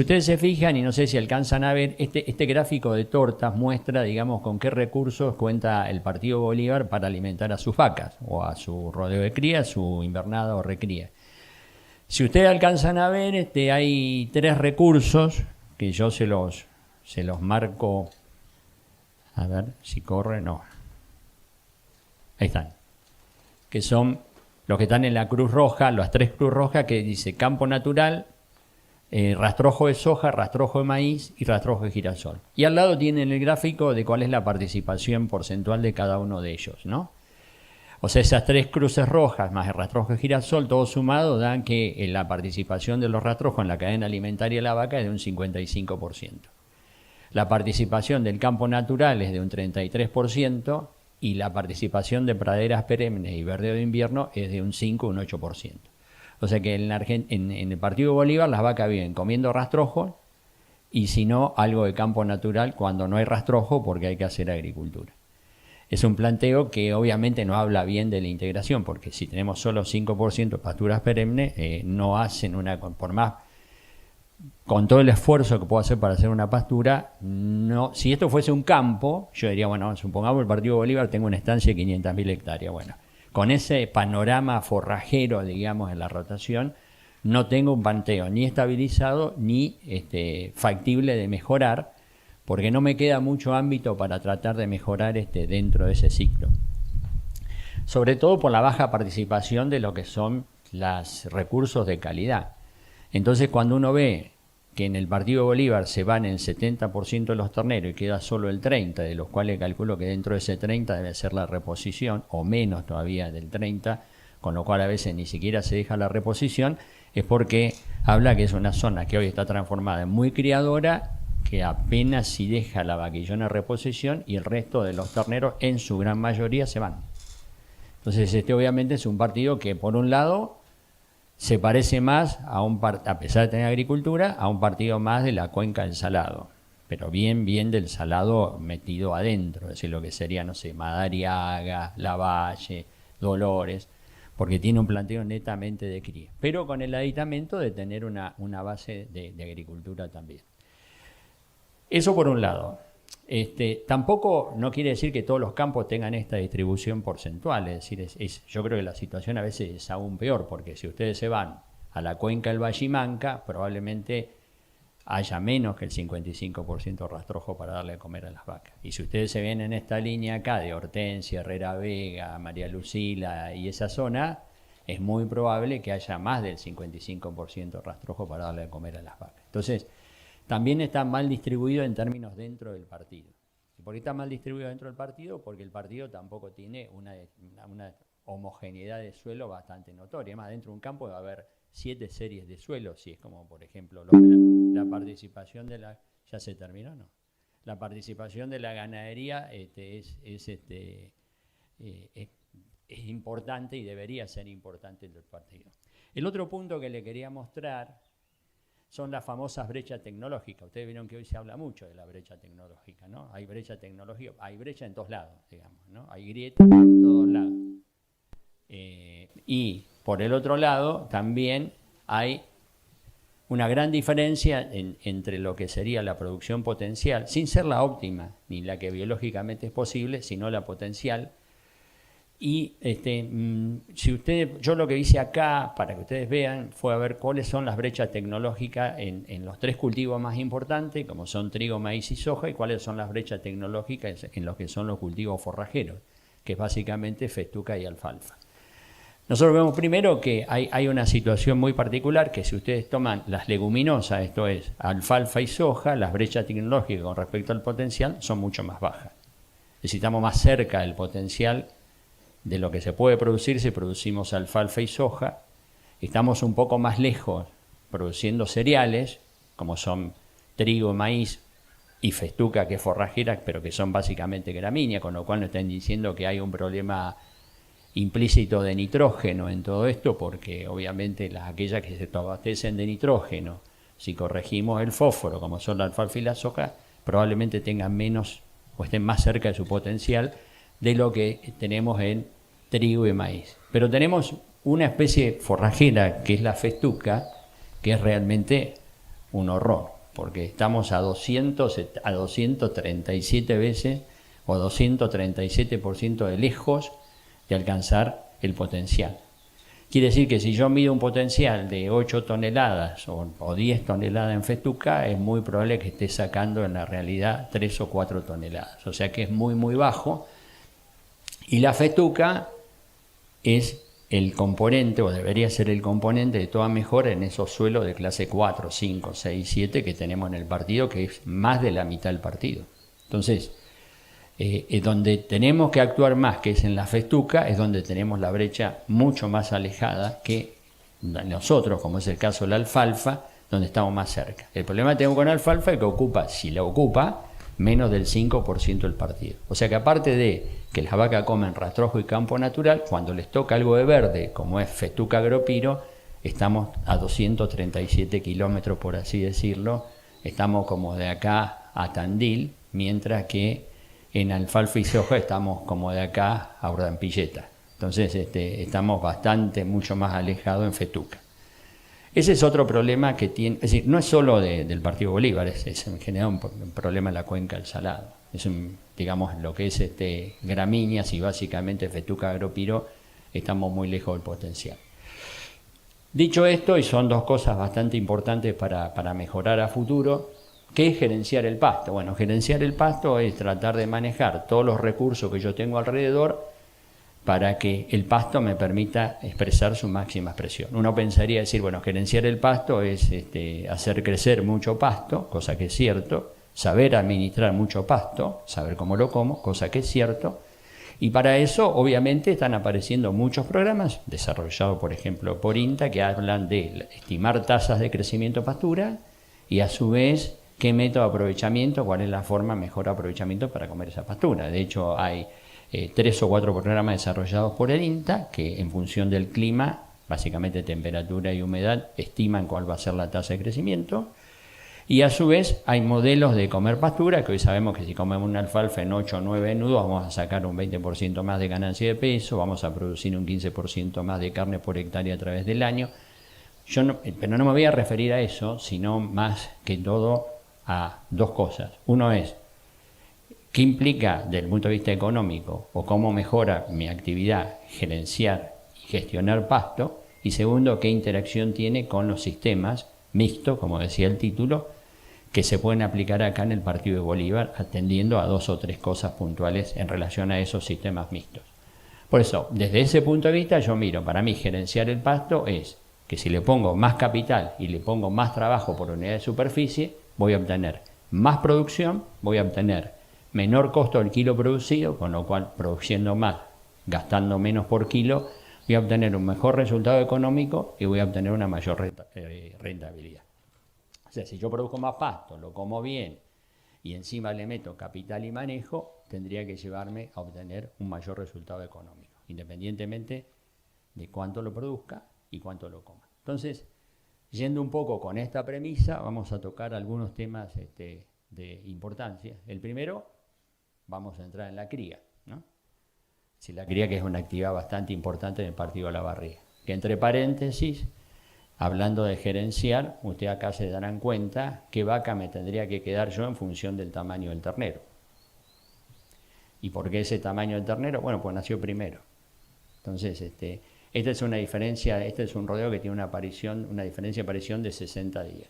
Ustedes se fijan, y no sé si alcanzan a ver, este gráfico de tortas muestra, digamos, con qué recursos cuenta el Partido Bolívar para alimentar a sus vacas, o a su rodeo de cría, su invernada o recría. Si ustedes alcanzan a ver, hay tres recursos que yo se los marco. A ver si corre, no. Ahí están. Que son los que están en la Cruz Roja, las tres Cruz Rojas, que dice campo natural, rastrojo de soja, rastrojo de maíz y rastrojo de girasol. Y al lado tienen el gráfico de cuál es la participación porcentual de cada uno de ellos, ¿no? O sea, esas tres cruces rojas más el rastrojo de girasol, todo sumado, dan que la participación de los rastrojos en la cadena alimentaria de la vaca es de un 55%. La participación del campo natural es de un 33% y la participación de praderas perennes y verdeo de invierno es de un 5 o un 8%. O sea que en el Partido Bolívar las vacas viven comiendo rastrojo y si no, algo de campo natural cuando no hay rastrojo porque hay que hacer agricultura. Es un planteo que obviamente no habla bien de la integración, porque si tenemos solo 5% de pasturas perennes, no hacen por más, con todo el esfuerzo que puedo hacer para hacer una pastura, no. Si esto fuese un campo, yo diría, bueno, supongamos el Partido Bolívar tengo una estancia de 500.000 hectáreas, bueno. Con ese panorama forrajero, digamos, en la rotación, no tengo un planteo ni estabilizado ni factible de mejorar, porque no me queda mucho ámbito para tratar de mejorar dentro de ese ciclo. Sobre todo por la baja participación de lo que son los recursos de calidad. Entonces, cuando uno ve que en el Partido Bolívar se van el 70% de los terneros y queda solo el 30%, de los cuales calculo que dentro de ese 30% debe ser la reposición, o menos todavía del 30%, con lo cual a veces ni siquiera se deja la reposición, es porque habla que es una zona que hoy está transformada en muy criadora, que apenas si deja la vaquillona reposición y el resto de los terneros en su gran mayoría se van. Entonces obviamente es un partido que por un lado se parece más a pesar de tener agricultura, a un partido más de la cuenca del Salado, pero bien del Salado metido adentro, es decir, lo que sería, no sé, Madariaga, Lavalle, Dolores, porque tiene un planteo netamente de cría, pero con el aditamento de tener una base de agricultura también. Eso por un lado. Tampoco no quiere decir que todos los campos tengan esta distribución porcentual, es decir, yo creo que la situación a veces es aún peor, porque si ustedes se van a la cuenca del Vallimanca, probablemente haya menos que el 55% rastrojo para darle de comer a las vacas. Y si ustedes se ven en esta línea acá de Hortensia, Herrera Vega, María Lucila y esa zona, es muy probable que haya más del 55% rastrojo para darle de comer a las vacas. Entonces, también está mal distribuido en términos dentro del partido. ¿Por qué está mal distribuido dentro del partido? Porque el partido tampoco tiene una homogeneidad de suelo bastante notoria. Además, dentro de un campo va a haber 7 series de suelos, si es como, por ejemplo, la participación de la... ¿Ya se terminó? No. La participación de la ganadería es importante y debería ser importante en el partido. El otro punto que le quería mostrar son las famosas brechas tecnológicas. Ustedes vieron que hoy se habla mucho de la brecha tecnológica, ¿no? Hay brecha tecnológica, hay brecha en todos lados, digamos, ¿no? Hay grietas en todos lados. Y por el otro lado también hay una gran diferencia entre lo que sería la producción potencial, sin ser la óptima, ni la que biológicamente es posible, sino la potencial. Y yo lo que hice acá, para que ustedes vean, fue a ver cuáles son las brechas tecnológicas en los tres cultivos más importantes, como son trigo, maíz y soja, y cuáles son las brechas tecnológicas en los que son los cultivos forrajeros, que es básicamente festuca y alfalfa. Nosotros vemos primero que hay una situación muy particular, que si ustedes toman las leguminosas, esto es, alfalfa y soja, las brechas tecnológicas con respecto al potencial son mucho más bajas. Necesitamos más cerca del potencial de lo que se puede producir si producimos alfalfa y soja. Estamos un poco más lejos produciendo cereales, como son trigo, maíz y festuca, que es forrajera, pero que son básicamente gramíneas, con lo cual nos están diciendo que hay un problema implícito de nitrógeno en todo esto, porque obviamente aquellas que se abastecen de nitrógeno, si corregimos el fósforo, como son la alfalfa y la soja, probablemente tengan menos o estén más cerca de su potencial de lo que tenemos en trigo y maíz. Pero tenemos una especie forrajera que es la festuca, que es realmente un horror, porque estamos a 237 veces o 237% de lejos de alcanzar el potencial. Quiere decir que si yo mido un potencial de 8 toneladas o 10 toneladas en festuca, es muy probable que esté sacando en la realidad 3 o 4 toneladas. O sea que es muy, muy bajo. Y la festuca es el componente, o debería ser el componente de toda mejora en esos suelos de clase 4, 5, 6, 7 que tenemos en el partido, que es más de la mitad del partido. Entonces, donde tenemos que actuar más, que es en la festuca, es donde tenemos la brecha mucho más alejada que nosotros, como es el caso de la alfalfa, donde estamos más cerca. El problema que tengo con la alfalfa es que ocupa, si la ocupa, menos del 5% del partido. O sea que aparte de que las vacas comen rastrojo y campo natural, cuando les toca algo de verde, como es festuca agropiro, estamos a 237 kilómetros, por así decirlo. Estamos como de acá a Tandil, mientras que en alfalfa y soja estamos como de acá a Urdampilleta. Entonces estamos mucho más alejados en fetuca. Ese es otro problema que tiene, es decir, no es solo del Partido Bolívar, es en general un problema en la cuenca del Salado. Es digamos, lo que es gramíneas y básicamente fetuca agropiro, estamos muy lejos del potencial. Dicho esto, y son dos cosas bastante importantes para mejorar a futuro, ¿qué es gerenciar el pasto? Bueno, gerenciar el pasto es tratar de manejar todos los recursos que yo tengo alrededor para que el pasto me permita expresar su máxima expresión. Uno pensaría decir, bueno, gerenciar el pasto es hacer crecer mucho pasto, cosa que es cierto, saber administrar mucho pasto, saber cómo lo como, cosa que es cierto, y para eso obviamente están apareciendo muchos programas desarrollados, por ejemplo, por INTA, que hablan de estimar tasas de crecimiento pastura y a su vez qué método de aprovechamiento, cuál es la forma mejor de aprovechamiento para comer esa pastura. De hecho, hay 3 o 4 programas desarrollados por el INTA que en función del clima, básicamente temperatura y humedad, estiman cuál va a ser la tasa de crecimiento. Y a su vez hay modelos de comer pastura, que hoy sabemos que si comemos una alfalfa en 8 o 9 nudos vamos a sacar un 20% más de ganancia de peso, vamos a producir un 15% más de carne por hectárea a través del año. Pero no me voy a referir a eso, sino más que todo a dos cosas. Uno es, ¿qué implica desde el punto de vista económico o cómo mejora mi actividad gerenciar y gestionar pasto? Y segundo, ¿qué interacción tiene con los sistemas mixtos, como decía el título, que se pueden aplicar acá en el Partido de Bolívar, atendiendo a 2 o 3 cosas puntuales en relación a esos sistemas mixtos? Por eso, desde ese punto de vista, yo miro, para mí gerenciar el pasto es que si le pongo más capital y le pongo más trabajo por unidad de superficie, voy a obtener más producción, voy a obtener menor costo del kilo producido, con lo cual produciendo más, gastando menos por kilo, voy a obtener un mejor resultado económico y voy a obtener una mayor rentabilidad. O sea, si yo produzco más pasto, lo como bien y encima le meto capital y manejo, tendría que llevarme a obtener un mayor resultado económico, independientemente de cuánto lo produzca y cuánto lo coma. Entonces, yendo un poco con esta premisa, vamos a tocar algunos temas de importancia. El primero, vamos a entrar en la cría, ¿no? Si la cría, que es una actividad bastante importante en el Partido de la Barriga. Que entre paréntesis, hablando de gerenciar, usted acá se darán cuenta qué vaca me tendría que quedar yo en función del tamaño del ternero. ¿Y por qué ese tamaño del ternero? Bueno, pues nació primero. Entonces, esta es una diferencia, este es un rodeo que tiene una diferencia de aparición de 60 días.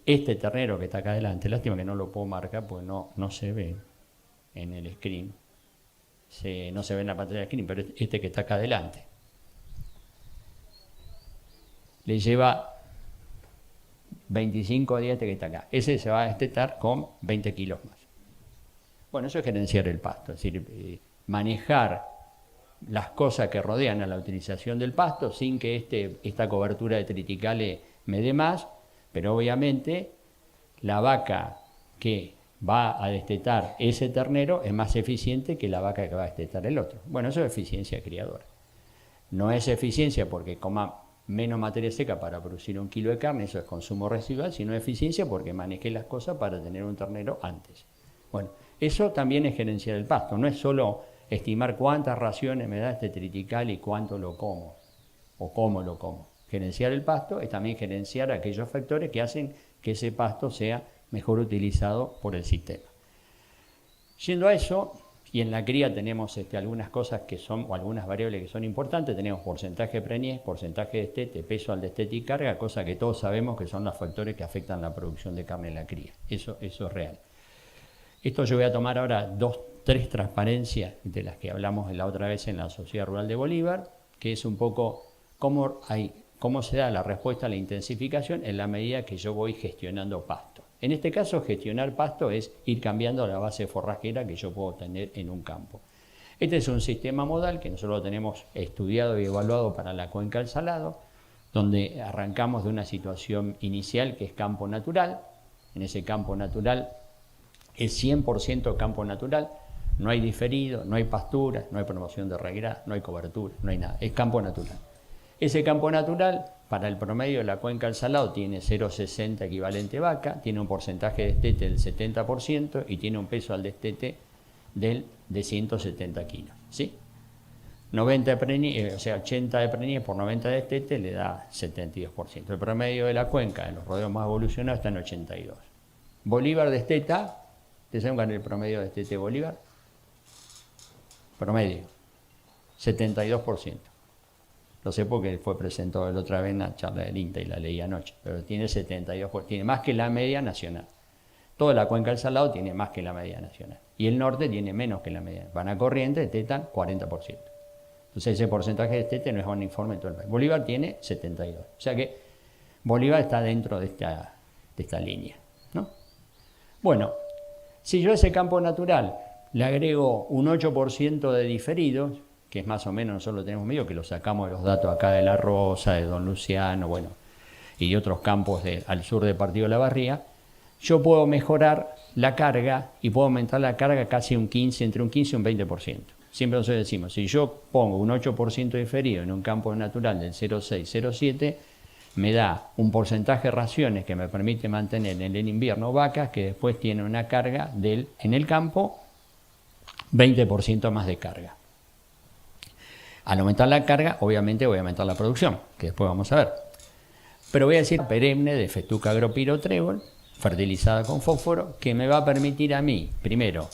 Este ternero que está acá adelante, lástima que no lo puedo marcar porque no se ve en el screen, no se ve en la pantalla del screen, pero este que está acá adelante le lleva 25 días que está acá. Ese se va a destetar con 20 kilos más. Bueno, eso es gerenciar el pasto, es decir, manejar las cosas que rodean a la utilización del pasto sin que esta cobertura de triticales me dé más, pero obviamente la vaca que va a destetar ese ternero es más eficiente que la vaca que va a destetar el otro. Bueno, eso es eficiencia criadora. No es eficiencia porque coma menos materia seca para producir 1 kilo de carne, eso es consumo residual, sino eficiencia porque manejé las cosas para tener un ternero antes. Bueno, eso también es gerenciar el pasto, no es solo estimar cuántas raciones me da este tritical y cuánto lo como, o cómo lo como. gerenciar el pasto es también gerenciar aquellos factores que hacen que ese pasto sea mejor utilizado por el sistema. Yendo a eso, y en la cría tenemos algunas cosas que son, o algunas variables que son importantes, tenemos porcentaje de preñez, porcentaje de destete, peso al destete y carga, cosa que todos sabemos que son los factores que afectan la producción de carne en la cría. Eso es real. Esto yo voy a tomar ahora tres transparencias de las que hablamos la otra vez en la Sociedad Rural de Bolívar, que es un poco cómo se da la respuesta a la intensificación en la medida que yo voy gestionando pasto. En este caso, gestionar pasto es ir cambiando la base forrajera que yo puedo tener en un campo. Este es un sistema modal que nosotros tenemos estudiado y evaluado para la cuenca del Salado, donde arrancamos de una situación inicial que es campo natural. En ese campo natural es 100% campo natural, no hay diferido, no hay pastura, no hay promoción de regrado, no hay cobertura, no hay nada, es campo natural. Ese campo natural, para el promedio de la cuenca del Salado, tiene 0,60 equivalente vaca, tiene un porcentaje de destete del 70% y tiene un peso al destete de 170 kilos. ¿Sí? 90 de preñez, o sea, 80 de preñez por 90 de destete le da 72%. El promedio de la cuenca, de los rodeos más evolucionados, está en 82. Bolívar desteta, ¿te saben cuál es el promedio de destete de Bolívar? Promedio, 72%. Lo sé porque fue presentado la otra vez en la charla del INTA y la leí anoche, pero tiene 72%, tiene más que la media nacional. Toda la cuenca del Salado tiene más que la media nacional. Y el norte tiene menos que la media. Van a Corrientes, destetan 40%. Entonces ese porcentaje de destete no es uniforme en todo el país. Bolívar tiene 72%. O sea que Bolívar está dentro de esta línea, ¿no? Bueno, si yo a ese campo natural le agrego un 8% de diferidos, que es más o menos, nosotros lo tenemos medio, que lo sacamos de los datos acá de La Rosa, de Don Luciano, bueno, y de otros campos al sur del Partido de la Barría, yo puedo mejorar la carga y puedo aumentar la carga casi entre un 15 y un 20%. Siempre nosotros decimos, si yo pongo un 8% diferido en un campo natural del 0,6, 0,7, me da un porcentaje de raciones que me permite mantener en el invierno vacas que después tienen una carga en el campo 20% más de carga. Al aumentar la carga, obviamente voy a aumentar la producción, que después vamos a ver. Pero voy a decir perenne de Festuca agropyrotrébol, fertilizada con fósforo, que me va a permitir a mí, primero,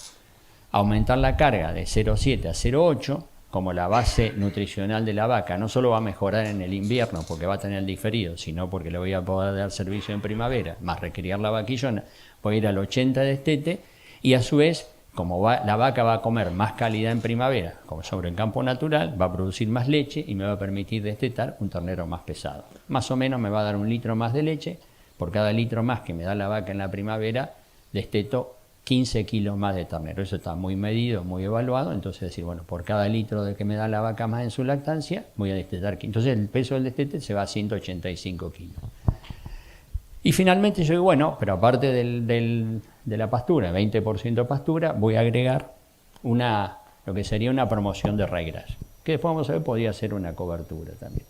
aumentar la carga de 0,7 a 0,8, como la base nutricional de la vaca no solo va a mejorar en el invierno porque va a tener el diferido, sino porque le voy a poder dar servicio en primavera, más recriar la vaquillona, voy a ir al 80 de destete y a su vez, como la vaca va a comer más calidad en primavera, como sobre el campo natural, va a producir más leche y me va a permitir destetar un ternero más pesado. Más o menos me va a dar 1 litro más de leche, por cada litro más que me da la vaca en la primavera, desteto 15 kilos más de ternero. Eso está muy medido, muy evaluado, entonces decir, bueno, por cada litro de que me da la vaca más en su lactancia, voy a destetar 15. Entonces el peso del destete se va a 185 kilos. Y finalmente yo digo, bueno, pero aparte de la pastura, 20% pastura, voy a agregar lo que sería una promoción de regras, que después vamos a ver, podría ser una cobertura también.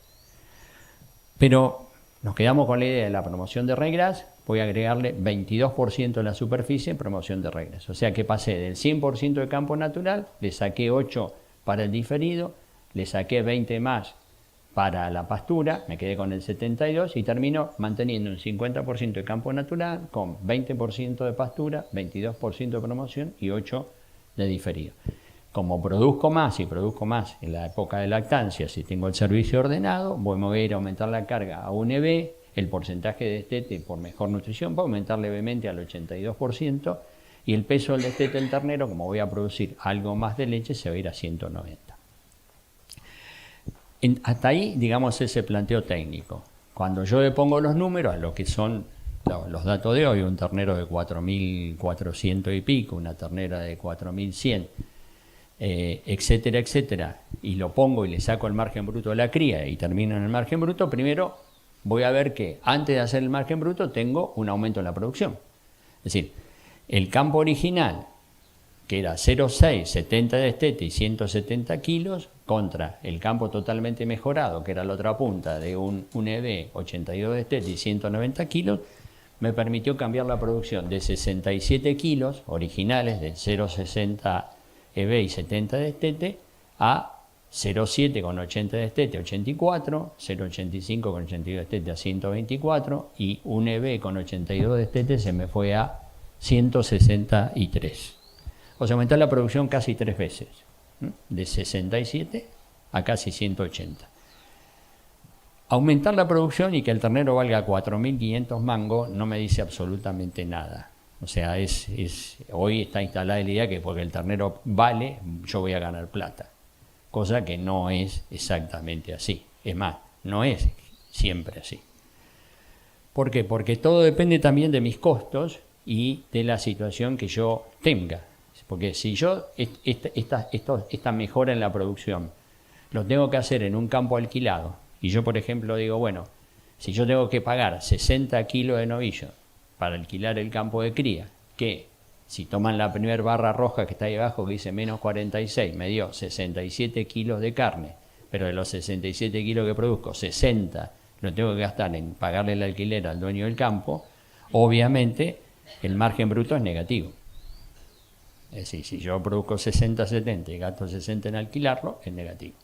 Pero nos quedamos con la idea de la promoción de regras, voy a agregarle 22% de la superficie en promoción de regras. O sea que pasé del 100% de campo natural, le saqué 8 para el diferido, le saqué 20 más para la pastura, me quedé con el 72 y termino manteniendo un 50% de campo natural con 20% de pastura, 22% de promoción y 8% de diferido. Como produzco más y produzco más en la época de lactancia, si tengo el servicio ordenado, me voy a ir a aumentar la carga a un EB, el porcentaje de destete por mejor nutrición va a aumentar levemente al 82% y el peso del destete del ternero, como voy a producir algo más de leche, se va a ir a 190. Hasta ahí, digamos, ese planteo técnico. Cuando yo le pongo los números a lo que son los datos de hoy, un ternero de 4.400 y pico, una ternera de 4.100, etcétera, etcétera, y lo pongo y le saco el margen bruto de la cría y termino en el margen bruto, primero voy a ver que antes de hacer el margen bruto tengo un aumento en la producción. Es decir, el campo original, que era 0,6, 70 de destete y 170 kilos, contra el campo totalmente mejorado, que era la otra punta de un EB, 82 de destete y 190 kilos, me permitió cambiar la producción de 67 kilos originales de 0,60 EB y 70 de destete a 0,7 con 80 de destete, 84, 0,85 con 82 de destete a 124 y un EB con 82 de destete se me fue a 163. O sea, aumentar la producción casi 3 veces, de 67 a casi 180. Aumentar la producción y que el ternero valga 4.500 mangos no me dice absolutamente nada. O sea, hoy está instalada la idea que porque el ternero vale, yo voy a ganar plata. Cosa que no es exactamente así. Es más, no es siempre así. ¿Por qué? Porque todo depende también de mis costos y de la situación que yo tenga. Porque si yo esta mejora en la producción lo tengo que hacer en un campo alquilado, y yo, por ejemplo, digo, bueno, si yo tengo que pagar 60 kilos de novillo para alquilar el campo de cría, que si toman la primera barra roja que está ahí abajo que dice menos 46, me dio 67 kilos de carne, pero de los 67 kilos que produzco, 60 lo tengo que gastar en pagarle el alquiler al dueño del campo, obviamente el margen bruto es negativo. Es decir, si yo produzco 60, 70 y gasto 60 en alquilarlo, es negativo.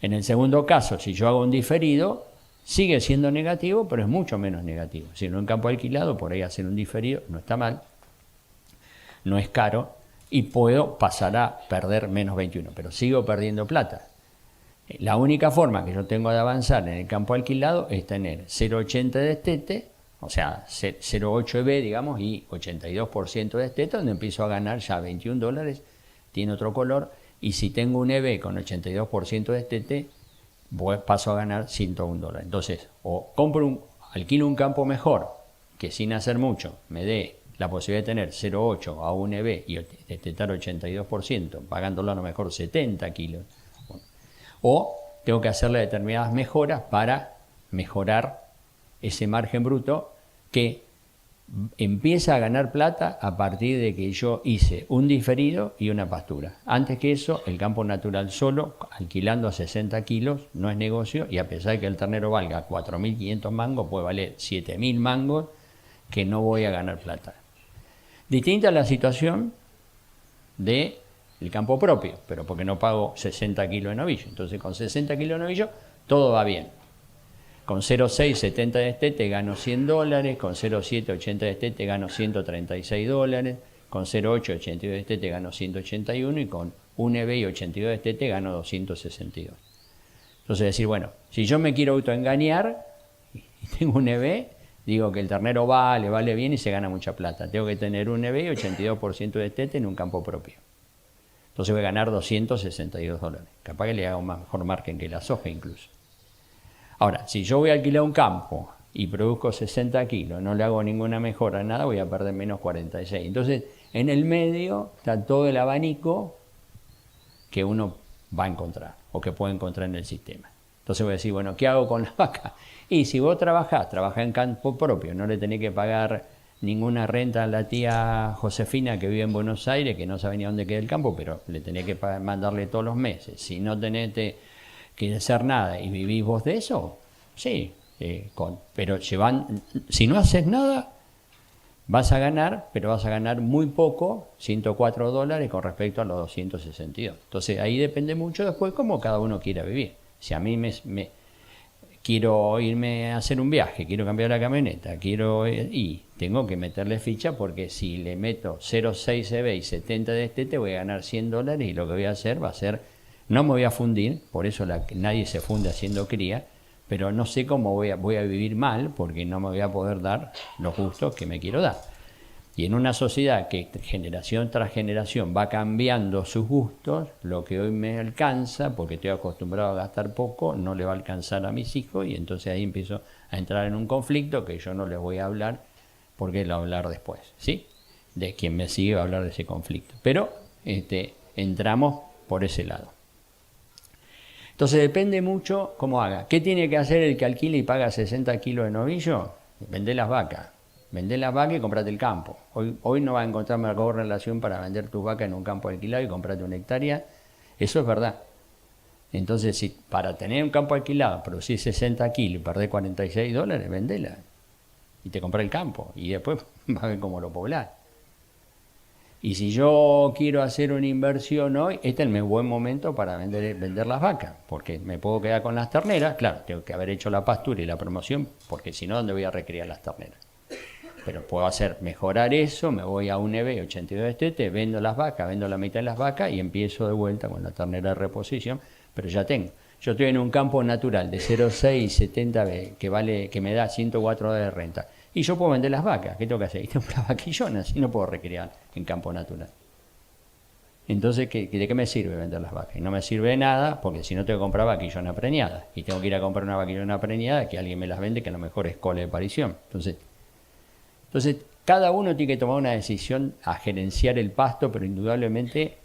En el segundo caso, si yo hago un diferido, sigue siendo negativo, pero es mucho menos negativo. Si en un campo alquilado, por ahí hacer un diferido no está mal, no es caro y puedo pasar a perder menos 21, pero sigo perdiendo plata. La única forma que yo tengo de avanzar en el campo alquilado es tener 0,80 de destete, o sea, 0,8 EB, digamos, y 82% de destete, donde empiezo a ganar ya $21, tiene otro color, y si tengo un EB con 82% de destete, paso a ganar $101. Entonces, o alquilo un campo mejor, que sin hacer mucho me dé la posibilidad de tener 0,8 a un EB y destetar 82%, pagándolo a lo mejor 70 kilos. Bueno, o tengo que hacerle determinadas mejoras para mejorar ese margen bruto que empieza a ganar plata a partir de que yo hice un diferido y una pastura. Antes que eso, el campo natural solo, alquilando a 60 kilos, no es negocio, y a pesar de que el ternero valga 4.500 mangos, puede valer 7.000 mangos, que no voy a ganar plata. Distinta la situación del campo propio, pero porque no pago 60 kilos de novillo. Entonces, con 60 kilos de novillo, todo va bien. Con 0,6, 70 de destete gano $100, con 0,7, 80 de destete gano $136, con 0,8, 82 de destete gano 181 y con un EB y 82 de destete gano 262. Entonces decir, bueno, si yo me quiero autoengañar y tengo un EB, digo que el ternero vale bien y se gana mucha plata. Tengo que tener un EB y 82% de destete en un campo propio. Entonces voy a ganar $262. Capaz que le haga un mejor margen que la soja incluso. Ahora, si yo voy a alquilar un campo y produzco 60 kilos, no le hago ninguna mejora, nada, voy a perder menos 46. Entonces, en el medio está todo el abanico que uno va a encontrar o que puede encontrar en el sistema. Entonces voy a decir, bueno, ¿qué hago con las vacas? Y si vos trabajás en campo propio, no le tenés que pagar ninguna renta a la tía Josefina que vive en Buenos Aires, que no sabe ni a dónde queda el campo, pero le tenés que mandarle todos los meses. Si no tenés que hacer nada y vivís vos de eso, sí, pero si no haces nada, vas a ganar, pero vas a ganar muy poco, $104 con respecto a los 262. Entonces ahí depende mucho después cómo cada uno quiera vivir. Si a mí quiero irme a hacer un viaje, quiero cambiar la camioneta, y tengo que meterle ficha porque si le meto 0,6 EB y 70 de destete voy a ganar $100 y lo que voy a hacer va a ser, no me voy a fundir, por eso nadie se funde haciendo cría, pero no sé cómo voy a vivir mal porque no me voy a poder dar los gustos que me quiero dar. Y en una sociedad que generación tras generación va cambiando sus gustos, lo que hoy me alcanza, porque estoy acostumbrado a gastar poco, no le va a alcanzar a mis hijos y entonces ahí empiezo a entrar en un conflicto que yo no les voy a hablar porque lo voy a hablar después, ¿sí? De quien me sigue va a hablar de ese conflicto. Pero entramos por ese lado. Entonces depende mucho cómo haga. ¿Qué tiene que hacer el que alquila y paga 60 kilos de novillo? Vender las vacas. Vender las vacas y comprate el campo. Hoy no vas a encontrar mejor relación para vender tus vacas en un campo alquilado y comprarte una hectárea. Eso es verdad. Entonces, si para tener un campo alquilado, producir 60 kilos y perder $46, vendela. Y te compras el campo. Y después vas a ver cómo lo poblás. Y si yo quiero hacer una inversión hoy, este es el buen momento para vender las vacas, porque me puedo quedar con las terneras. Claro, tengo que haber hecho la pastura y la promoción, porque si no, ¿dónde voy a recriar las terneras? Pero puedo mejorar eso, me voy a un EB 82 TT, vendo las vacas, vendo la mitad de las vacas y empiezo de vuelta con la ternera de reposición, pero ya tengo. Yo estoy en un campo natural de 0,6 70B que me da 104 de renta. Y yo puedo vender las vacas. ¿Qué tengo que hacer? Y tengo una vaquillona, así no puedo recriar en campo natural. Entonces, ¿de qué me sirve vender las vacas? Y no me sirve de nada, porque si no tengo que comprar vaquillona preñada. Y tengo que ir a comprar una vaquillona preñada que alguien me las vende, que a lo mejor es cola de parición. Entonces, cada uno tiene que tomar una decisión a gerenciar el pasto, pero indudablemente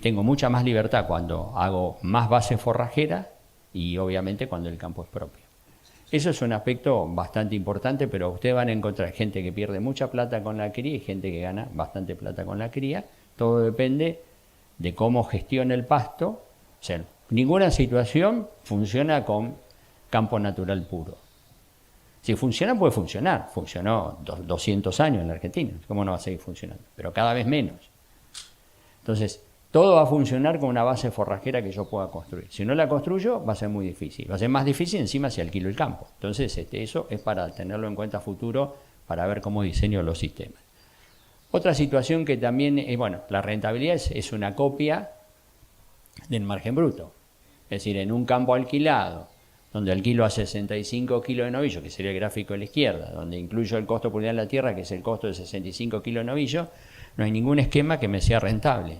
tengo mucha más libertad cuando hago más base forrajera y obviamente cuando el campo es propio. Eso es un aspecto bastante importante, pero ustedes van a encontrar gente que pierde mucha plata con la cría y gente que gana bastante plata con la cría. Todo depende de cómo gestiona el pasto. O sea, ninguna situación funciona con campo natural puro. Si funciona, puede funcionar. Funcionó 200 años en la Argentina. ¿Cómo no va a seguir funcionando? Pero cada vez menos. Entonces, todo va a funcionar con una base forrajera que yo pueda construir. Si no la construyo, va a ser muy difícil. Va a ser más difícil encima si alquilo el campo. Entonces, eso es para tenerlo en cuenta a futuro, para ver cómo diseño los sistemas. Otra situación que también, la rentabilidad es una copia del margen bruto. Es decir, en un campo alquilado, donde alquilo a 65 kilos de novillo, que sería el gráfico de la izquierda, donde incluyo el costo por unidad de la tierra, que es el costo de 65 kilos de novillo, no hay ningún esquema que me sea rentable.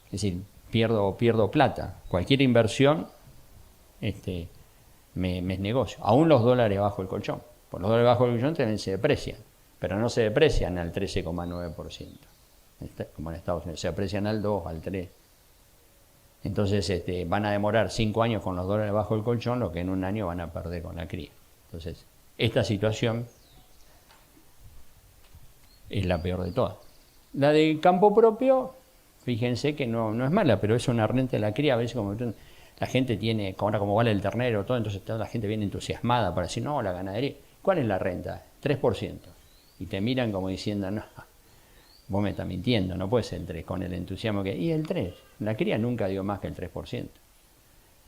Es decir, pierdo plata. Cualquier inversión me es negocio. Aún los dólares bajo el colchón. Por los dólares bajo el colchón también se deprecian, pero no se deprecian al 13,9%, como en Estados Unidos. Se deprecian al 2, al 3. Entonces van a demorar 5 años con los dólares bajo el colchón, lo que en un año van a perder con la cría. Entonces, esta situación es la peor de todas. La de campo propio, fíjense que no es mala, pero es una renta de la cría. A veces como la gente tiene, ahora como vale el ternero, todo, entonces toda la gente viene entusiasmada para decir, no, la ganadería. ¿Cuál es la renta? 3%. Y te miran como diciendo, no, vos me estás mintiendo, no puede ser el 3 con el entusiasmo que... Y el 3, la cría nunca dio más que el 3%.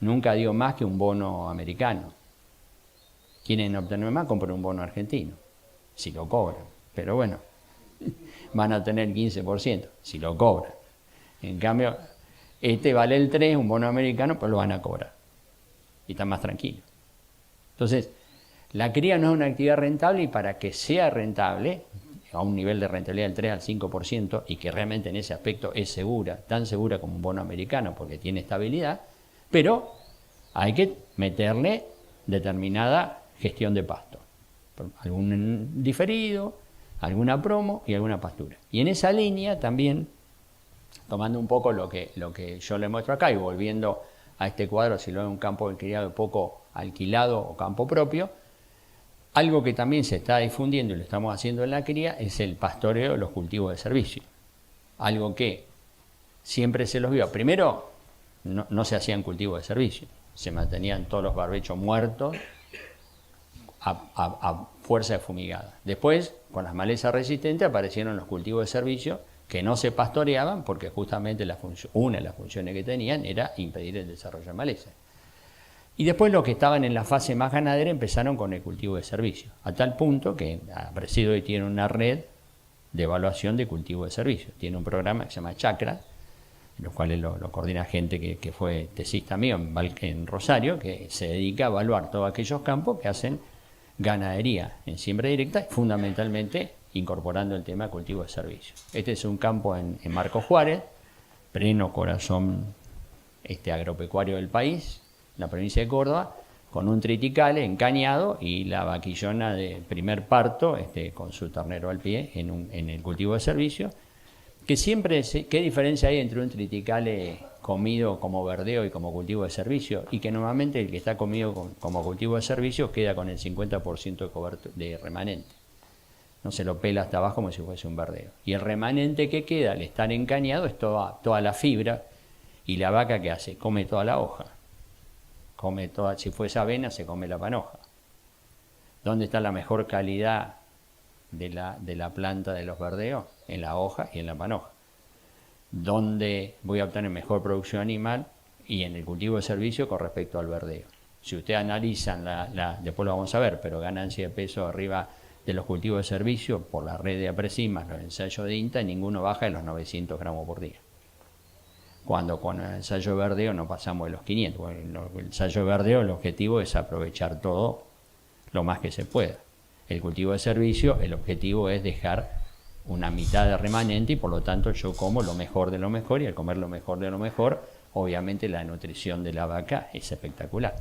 Nunca dio más que un bono americano. Quieren obtener más, compran un bono argentino, si lo cobran. Pero bueno, van a tener 15%, si lo cobran. En cambio, vale el 3, un bono americano, pues lo van a cobrar. Y están más tranquilos. Entonces, la cría no es una actividad rentable y para que sea rentable, a un nivel de rentabilidad del 3 al 5%, y que realmente en ese aspecto es segura, tan segura como un bono americano porque tiene estabilidad, pero hay que meterle determinada gestión de pasto. Algún diferido, alguna promo y alguna pastura. Y en esa línea también, tomando un poco lo que yo le muestro acá y volviendo a este cuadro, si lo veo en un campo criado poco alquilado o campo propio, algo que también se está difundiendo y lo estamos haciendo en la cría es el pastoreo de los cultivos de servicio. Algo que siempre se los vio. Primero, no se hacían cultivos de servicio. Se mantenían todos los barbechos muertos a fuerza de fumigada. Después, con las malezas resistentes, aparecieron los cultivos de servicio que no se pastoreaban porque justamente una de las funciones que tenían era impedir el desarrollo de malezas. Y después los que estaban en la fase más ganadera empezaron con el cultivo de servicio, a tal punto que Presidio hoy tiene una red de evaluación de cultivo de servicio. Tiene un programa que se llama Chakra, en los cuales lo coordina gente que fue tesista mío en Rosario, que se dedica a evaluar todos aquellos campos que hacen ganadería en siembra directa, fundamentalmente incorporando el tema de cultivo de servicio. Este es un campo en Marcos Juárez, pleno corazón agropecuario del país, la provincia de Córdoba, con un triticale encañado y la vaquillona de primer parto con su ternero al pie en el cultivo de servicio, que siempre, ¿qué diferencia hay entre un triticale comido como verdeo y como cultivo de servicio? Y que normalmente el que está comido como cultivo de servicio queda con el 50% de remanente. No se lo pela hasta abajo como si fuese un verdeo. Y el remanente que queda al estar encañado es toda la fibra, y la vaca ¿qué hace? Come toda la hoja. Come si fuese avena, se come la panoja. ¿Dónde está la mejor calidad de la planta de los verdeos? En la hoja y en la panoja. ¿Dónde voy a obtener mejor producción animal? Y en el cultivo de servicio con respecto al verdeo. Si ustedes analizan, después lo vamos a ver, pero ganancia de peso arriba de los cultivos de servicio por la red de Apresimas, los ensayos de INTA, ninguno baja de los 900 gramos por día. Cuando con el ensayo de verdeo no pasamos de los 500. Bueno, el ensayo de verdeo, el objetivo es aprovechar todo lo más que se pueda. El cultivo de servicio, el objetivo es dejar una mitad de remanente y por lo tanto yo como lo mejor de lo mejor, y al comer lo mejor de lo mejor, obviamente la nutrición de la vaca es espectacular.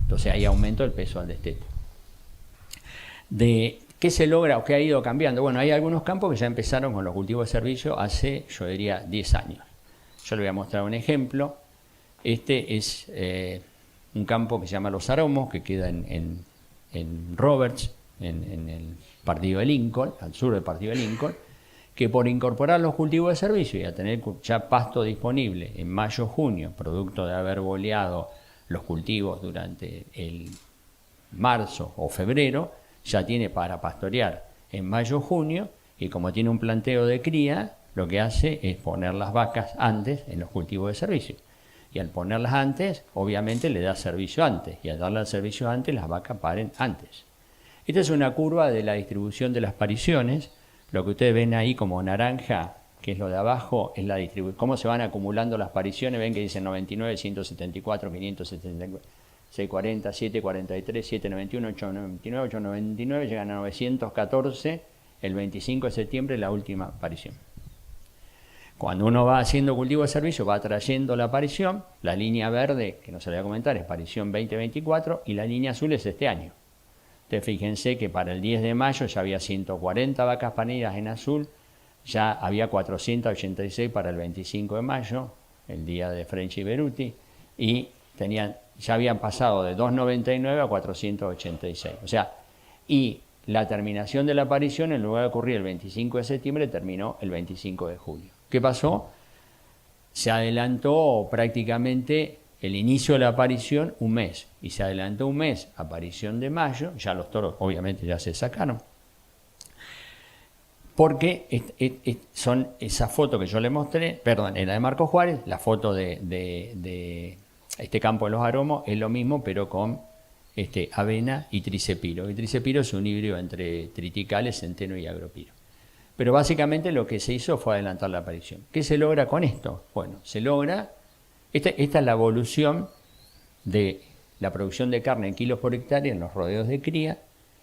Entonces ahí aumento el peso al destete. ¿De qué se logra o qué ha ido cambiando? Bueno, hay algunos campos que ya empezaron con los cultivos de servicio hace, yo diría, 10 años. Yo le voy a mostrar un ejemplo. Este es un campo que se llama Los Aromos, que queda en Roberts, en el partido de Lincoln, al sur del partido de Lincoln, que por incorporar los cultivos de servicio y a tener ya pasto disponible en mayo-junio, producto de haber boleado los cultivos durante el marzo o febrero, ya tiene para pastorear en mayo-junio, y como tiene un planteo de cría, lo que hace es poner las vacas antes en los cultivos de servicio. Y al ponerlas antes, obviamente le da servicio antes, y al darle el servicio antes, las vacas paren antes. Esta es una curva de la distribución de las pariciones. Lo que ustedes ven ahí como naranja, que es lo de abajo, es la distribución. Cómo se van acumulando las pariciones. Ven que dicen 99, 174, 574, 640, 743, 791, 899, 899, llegan a 914 el 25 de septiembre, la última aparición. Cuando uno va haciendo cultivo de servicio, va trayendo la aparición. La línea verde, que no se le voy a comentar, es aparición 2024, y la línea azul es este año. Entonces fíjense que para el 10 de mayo ya había 140 vacas paridas en azul, ya había 486 para el 25 de mayo, el día de French y Beruti, y ya habían pasado de 299 a 486. O sea, y la terminación de la aparición, en lugar de ocurrir el 25 de septiembre, terminó el 25 de julio. ¿Qué pasó? Se adelantó prácticamente el inicio de la aparición un mes, y se adelantó un mes, aparición de mayo, ya los toros obviamente ya se sacaron, porque son esa foto que yo le mostré, perdón, en la de Marcos Juárez, la foto de este campo de Los Aromos es lo mismo, pero con avena y tricepiro. El tricepiro es un híbrido entre triticales, centeno y agropiro. Pero básicamente lo que se hizo fue adelantar la aparición. ¿Qué se logra con esto? Bueno, se logra. Esta es la evolución de la producción de carne en kilos por hectárea en los rodeos de cría,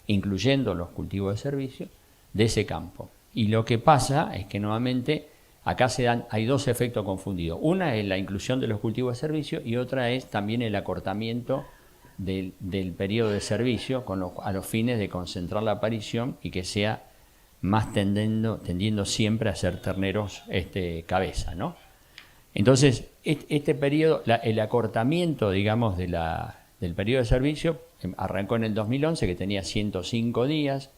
incluyendo los cultivos de servicio, de ese campo. Y lo que pasa es que nuevamente acá hay dos efectos confundidos. Una es la inclusión de los cultivos de servicio y otra es también el acortamiento del periodo de servicio a los fines de concentrar la aparición y que sea más tendiendo siempre a ser terneros cabeza, ¿no? Entonces, este periodo, el acortamiento, digamos, del periodo de servicio arrancó en el 2011, que tenía 105 días,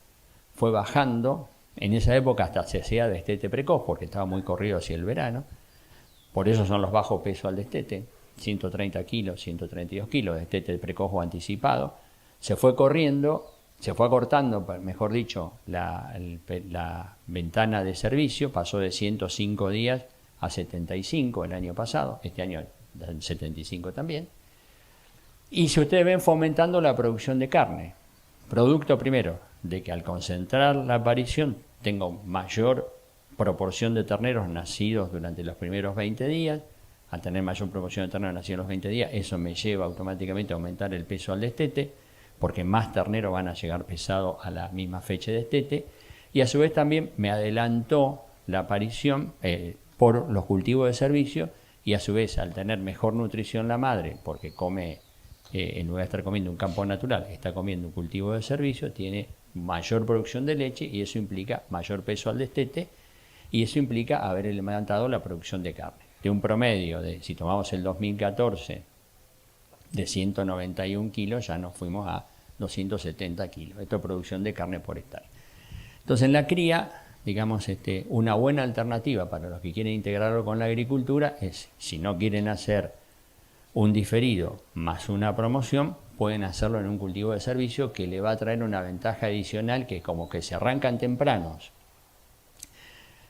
fue bajando. En esa época hasta se hacía destete precoz, porque estaba muy corrido hacia el verano. Por eso son los bajos pesos al destete, 130 kilos, 132 kilos, destete precoz o anticipado. Se fue corriendo, se fue acortando, mejor dicho, la ventana de servicio, pasó de 105 días a 75 el año pasado, este año 75 también. Y si ustedes ven, fomentando la producción de carne, producto primero de que al concentrar la aparición tengo mayor proporción de terneros nacidos durante los primeros 20 días, al tener mayor proporción de terneros nacidos en los 20 días, eso me lleva automáticamente a aumentar el peso al destete, porque más terneros van a llegar pesados a la misma fecha de destete, y a su vez también me adelantó la aparición por los cultivos de servicio, y a su vez al tener mejor nutrición la madre, porque come, en lugar de estar comiendo un campo natural, está comiendo un cultivo de servicio, tiene mayor producción de leche y eso implica mayor peso al destete y eso implica haber levantado la producción de carne. De un promedio de, si tomamos el 2014, de 191 kilos, ya nos fuimos a 270 kilos. Esto es producción de carne por hectárea. Entonces en la cría, digamos, una buena alternativa para los que quieren integrarlo con la agricultura es, si no quieren hacer un diferido más una promoción, pueden hacerlo en un cultivo de servicio que le va a traer una ventaja adicional, que como que se arrancan tempranos,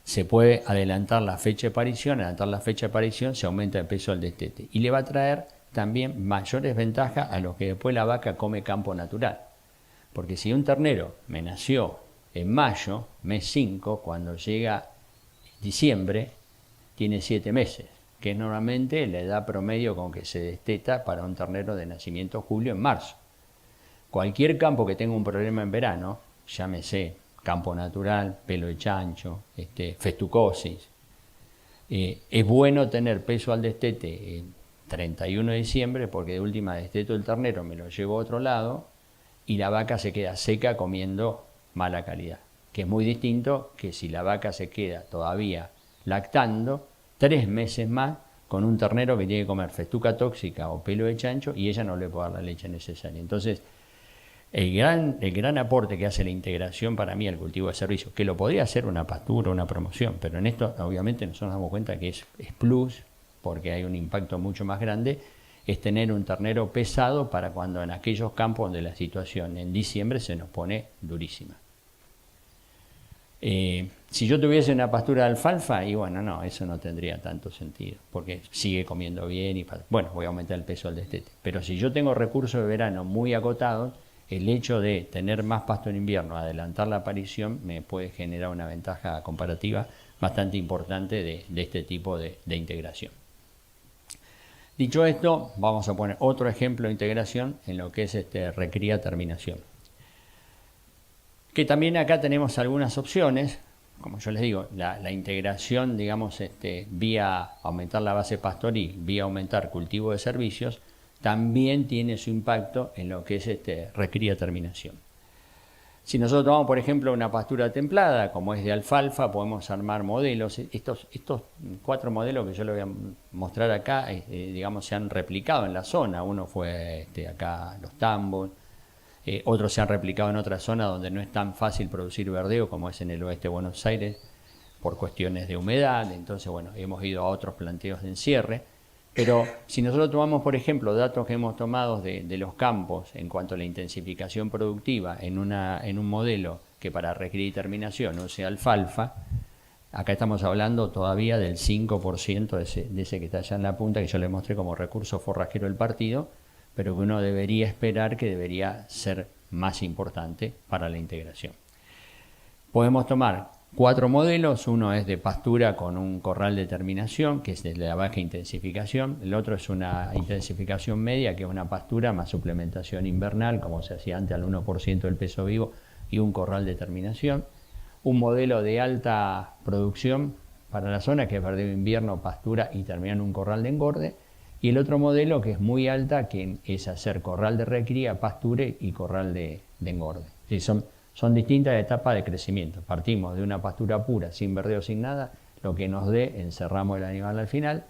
se puede adelantar la fecha de parición, se aumenta el peso del destete y le va a traer también mayores ventajas a lo que después la vaca come campo natural. Porque si un ternero me nació en mayo, mes 5, cuando llega diciembre, tiene 7 meses, que es normalmente la edad promedio con que se desteta para un ternero de nacimiento julio en marzo. Cualquier campo que tenga un problema en verano, llámese campo natural, pelo de chancho, festucosis, es bueno tener peso al destete el 31 de diciembre, porque de última desteto el ternero, me lo llevo a otro lado y la vaca se queda seca comiendo mala calidad, que es muy distinto que si la vaca se queda todavía lactando 3 meses más con un ternero que tiene que comer festuca tóxica o pelo de chancho y ella no le puede dar la leche necesaria. Entonces, el gran aporte que hace la integración para mí al cultivo de servicio, que lo podría hacer una pastura, una promoción, pero en esto obviamente nosotros nos damos cuenta que es plus, porque hay un impacto mucho más grande, es tener un ternero pesado para cuando en aquellos campos donde la situación en diciembre se nos pone durísima. Si yo tuviese una pastura de alfalfa, y bueno, no, eso no tendría tanto sentido, porque sigue comiendo bien y bueno, voy a aumentar el peso del destete. Pero si yo tengo recursos de verano muy acotados, el hecho de tener más pasto en invierno, adelantar la aparición, me puede generar una ventaja comparativa bastante importante de este tipo de integración. Dicho esto, vamos a poner otro ejemplo de integración en lo que es recría-terminación. Que también acá tenemos algunas opciones, como yo les digo, la integración, digamos, vía aumentar la base pastoril, vía aumentar cultivo de servicios, también tiene su impacto en lo que es recría-terminación. Si nosotros tomamos, por ejemplo, una pastura templada, como es de alfalfa, podemos armar modelos. Estos 4 modelos que yo les voy a mostrar acá, digamos, se han replicado en la zona. Uno fue acá Los Tambos, otros se han replicado en otra zona donde no es tan fácil producir verdeo, como es en el oeste de Buenos Aires, por cuestiones de humedad. Entonces, bueno, hemos ido a otros planteos de encierre. Pero si nosotros tomamos, por ejemplo, datos que hemos tomado de los campos en cuanto a la intensificación productiva en un modelo que para recría y terminación use alfalfa, acá estamos hablando todavía del 5% de ese que está allá en la punta, que yo le mostré como recurso forrajero del partido, pero que uno debería esperar que debería ser más importante para la integración. Podemos tomar 4 modelos, uno es de pastura con un corral de terminación, que es de la baja intensificación, el otro es una intensificación media, que es una pastura más suplementación invernal, como se hacía antes al 1% del peso vivo, y un corral de terminación, un modelo de alta producción para la zona, que es verdeo invierno, pastura y terminar en un corral de engorde, y el otro modelo que es muy alta, que es hacer corral de recría, pasture y corral de engorde. Sí, son distintas etapas de crecimiento. Partimos de una pastura pura, sin verdeo, sin nada, lo que nos dé, encerramos el animal al final.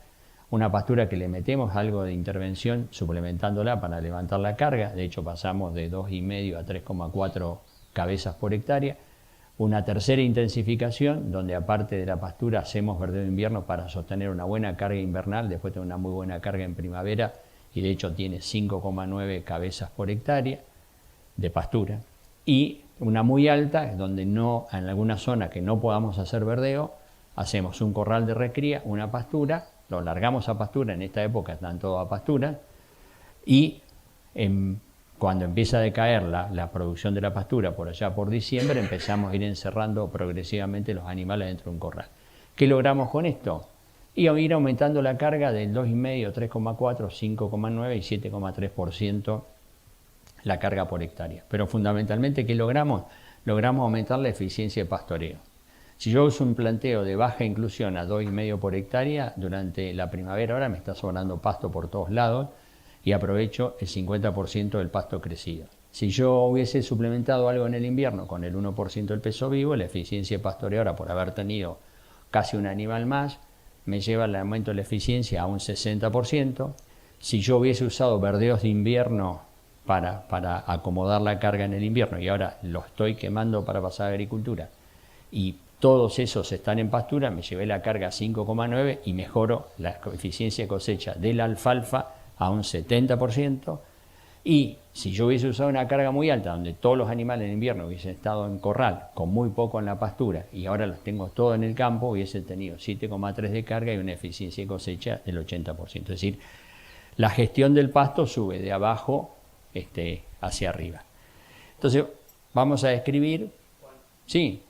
Una pastura que le metemos algo de intervención, suplementándola para levantar la carga. De hecho, pasamos de 2,5 a 3,4 cabezas por hectárea. Una tercera intensificación, donde aparte de la pastura hacemos verdeo de invierno para sostener una buena carga invernal, después tiene una muy buena carga en primavera, y de hecho tiene 5,9 cabezas por hectárea de pastura. Y una muy alta, donde no, en alguna zona que no podamos hacer verdeo, hacemos un corral de recría, una pastura, lo largamos a pastura, en esta época están todos a pastura, y cuando empieza a decaer la producción de la pastura por allá por diciembre, empezamos a ir encerrando progresivamente los animales dentro de un corral. ¿Qué logramos con esto? Y ir aumentando la carga del 2,5, 3,4, 5,9 y 7,3% la carga por hectárea. Pero fundamentalmente, ¿qué logramos? Logramos aumentar la eficiencia de pastoreo. Si yo uso un planteo de baja inclusión a 2,5 por hectárea, durante la primavera ahora me está sobrando pasto por todos lados y aprovecho el 50% del pasto crecido. Si yo hubiese suplementado algo en el invierno con el 1% del peso vivo, la eficiencia de pastoreo ahora, por haber tenido casi un animal más, me lleva el aumento de la eficiencia a un 60%. Si yo hubiese usado verdeos de invierno para acomodar la carga en el invierno y ahora lo estoy quemando para pasar a agricultura y todos esos están en pastura, me llevé la carga a 5,9 y mejoro la eficiencia de cosecha de la alfalfa a un 70%, Y si yo hubiese usado una carga muy alta, donde todos los animales en invierno hubiesen estado en corral, con muy poco en la pastura, y ahora los tengo todos en el campo, hubiese tenido 7,3 de carga y una eficiencia de cosecha del 80%. Es decir, la gestión del pasto sube de abajo hacia arriba. Entonces, vamos a describir. Sí.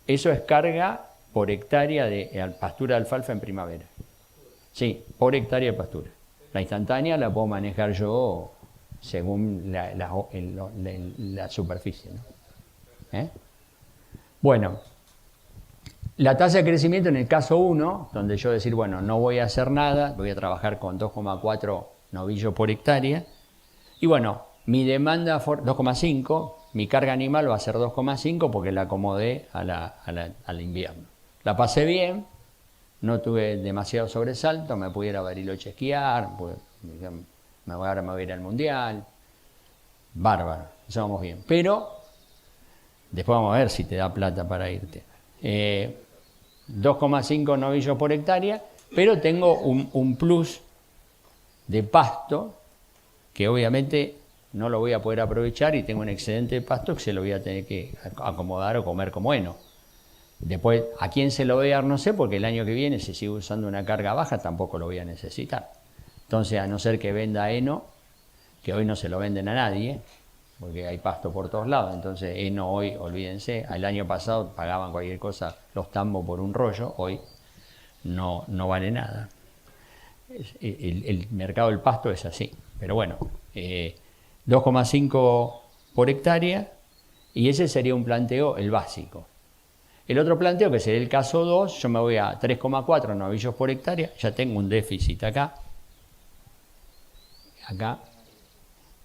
Eso es carga por hectárea de pastura de alfalfa en primavera. Sí, por hectárea de pastura. La instantánea la puedo manejar yo según la superficie, ¿no? Bueno, la tasa de crecimiento en el caso 1, donde yo decir, bueno, no voy a hacer nada, voy a trabajar con 2,4 novillos por hectárea, y bueno, mi demanda 2,5, mi carga animal va a ser 2,5 porque la acomodé al invierno. La pasé bien, no tuve demasiado sobresalto, me pudiera Bariloche esquiar, ahora me voy a ir al mundial, bárbaro, eso vamos bien. Pero después vamos a ver si te da plata para irte. 2,5 novillos por hectárea, pero tengo un plus de pasto que obviamente no lo voy a poder aprovechar y tengo un excedente de pasto que se lo voy a tener que acomodar o comer como heno. Después, ¿a quién se lo voy a dar? No sé, porque el año que viene, si sigo usando una carga baja, tampoco lo voy a necesitar. Entonces, a no ser que venda heno, que hoy no se lo venden a nadie, porque hay pasto por todos lados, entonces heno hoy, olvídense, el año pasado pagaban cualquier cosa los tambos por un rollo, hoy no vale nada. El mercado del pasto es así, pero bueno, 2,5 por hectárea, y ese sería un planteo, el básico. El otro planteo, que sería el caso 2, yo me voy a 3,4 novillos por hectárea, ya tengo un déficit acá.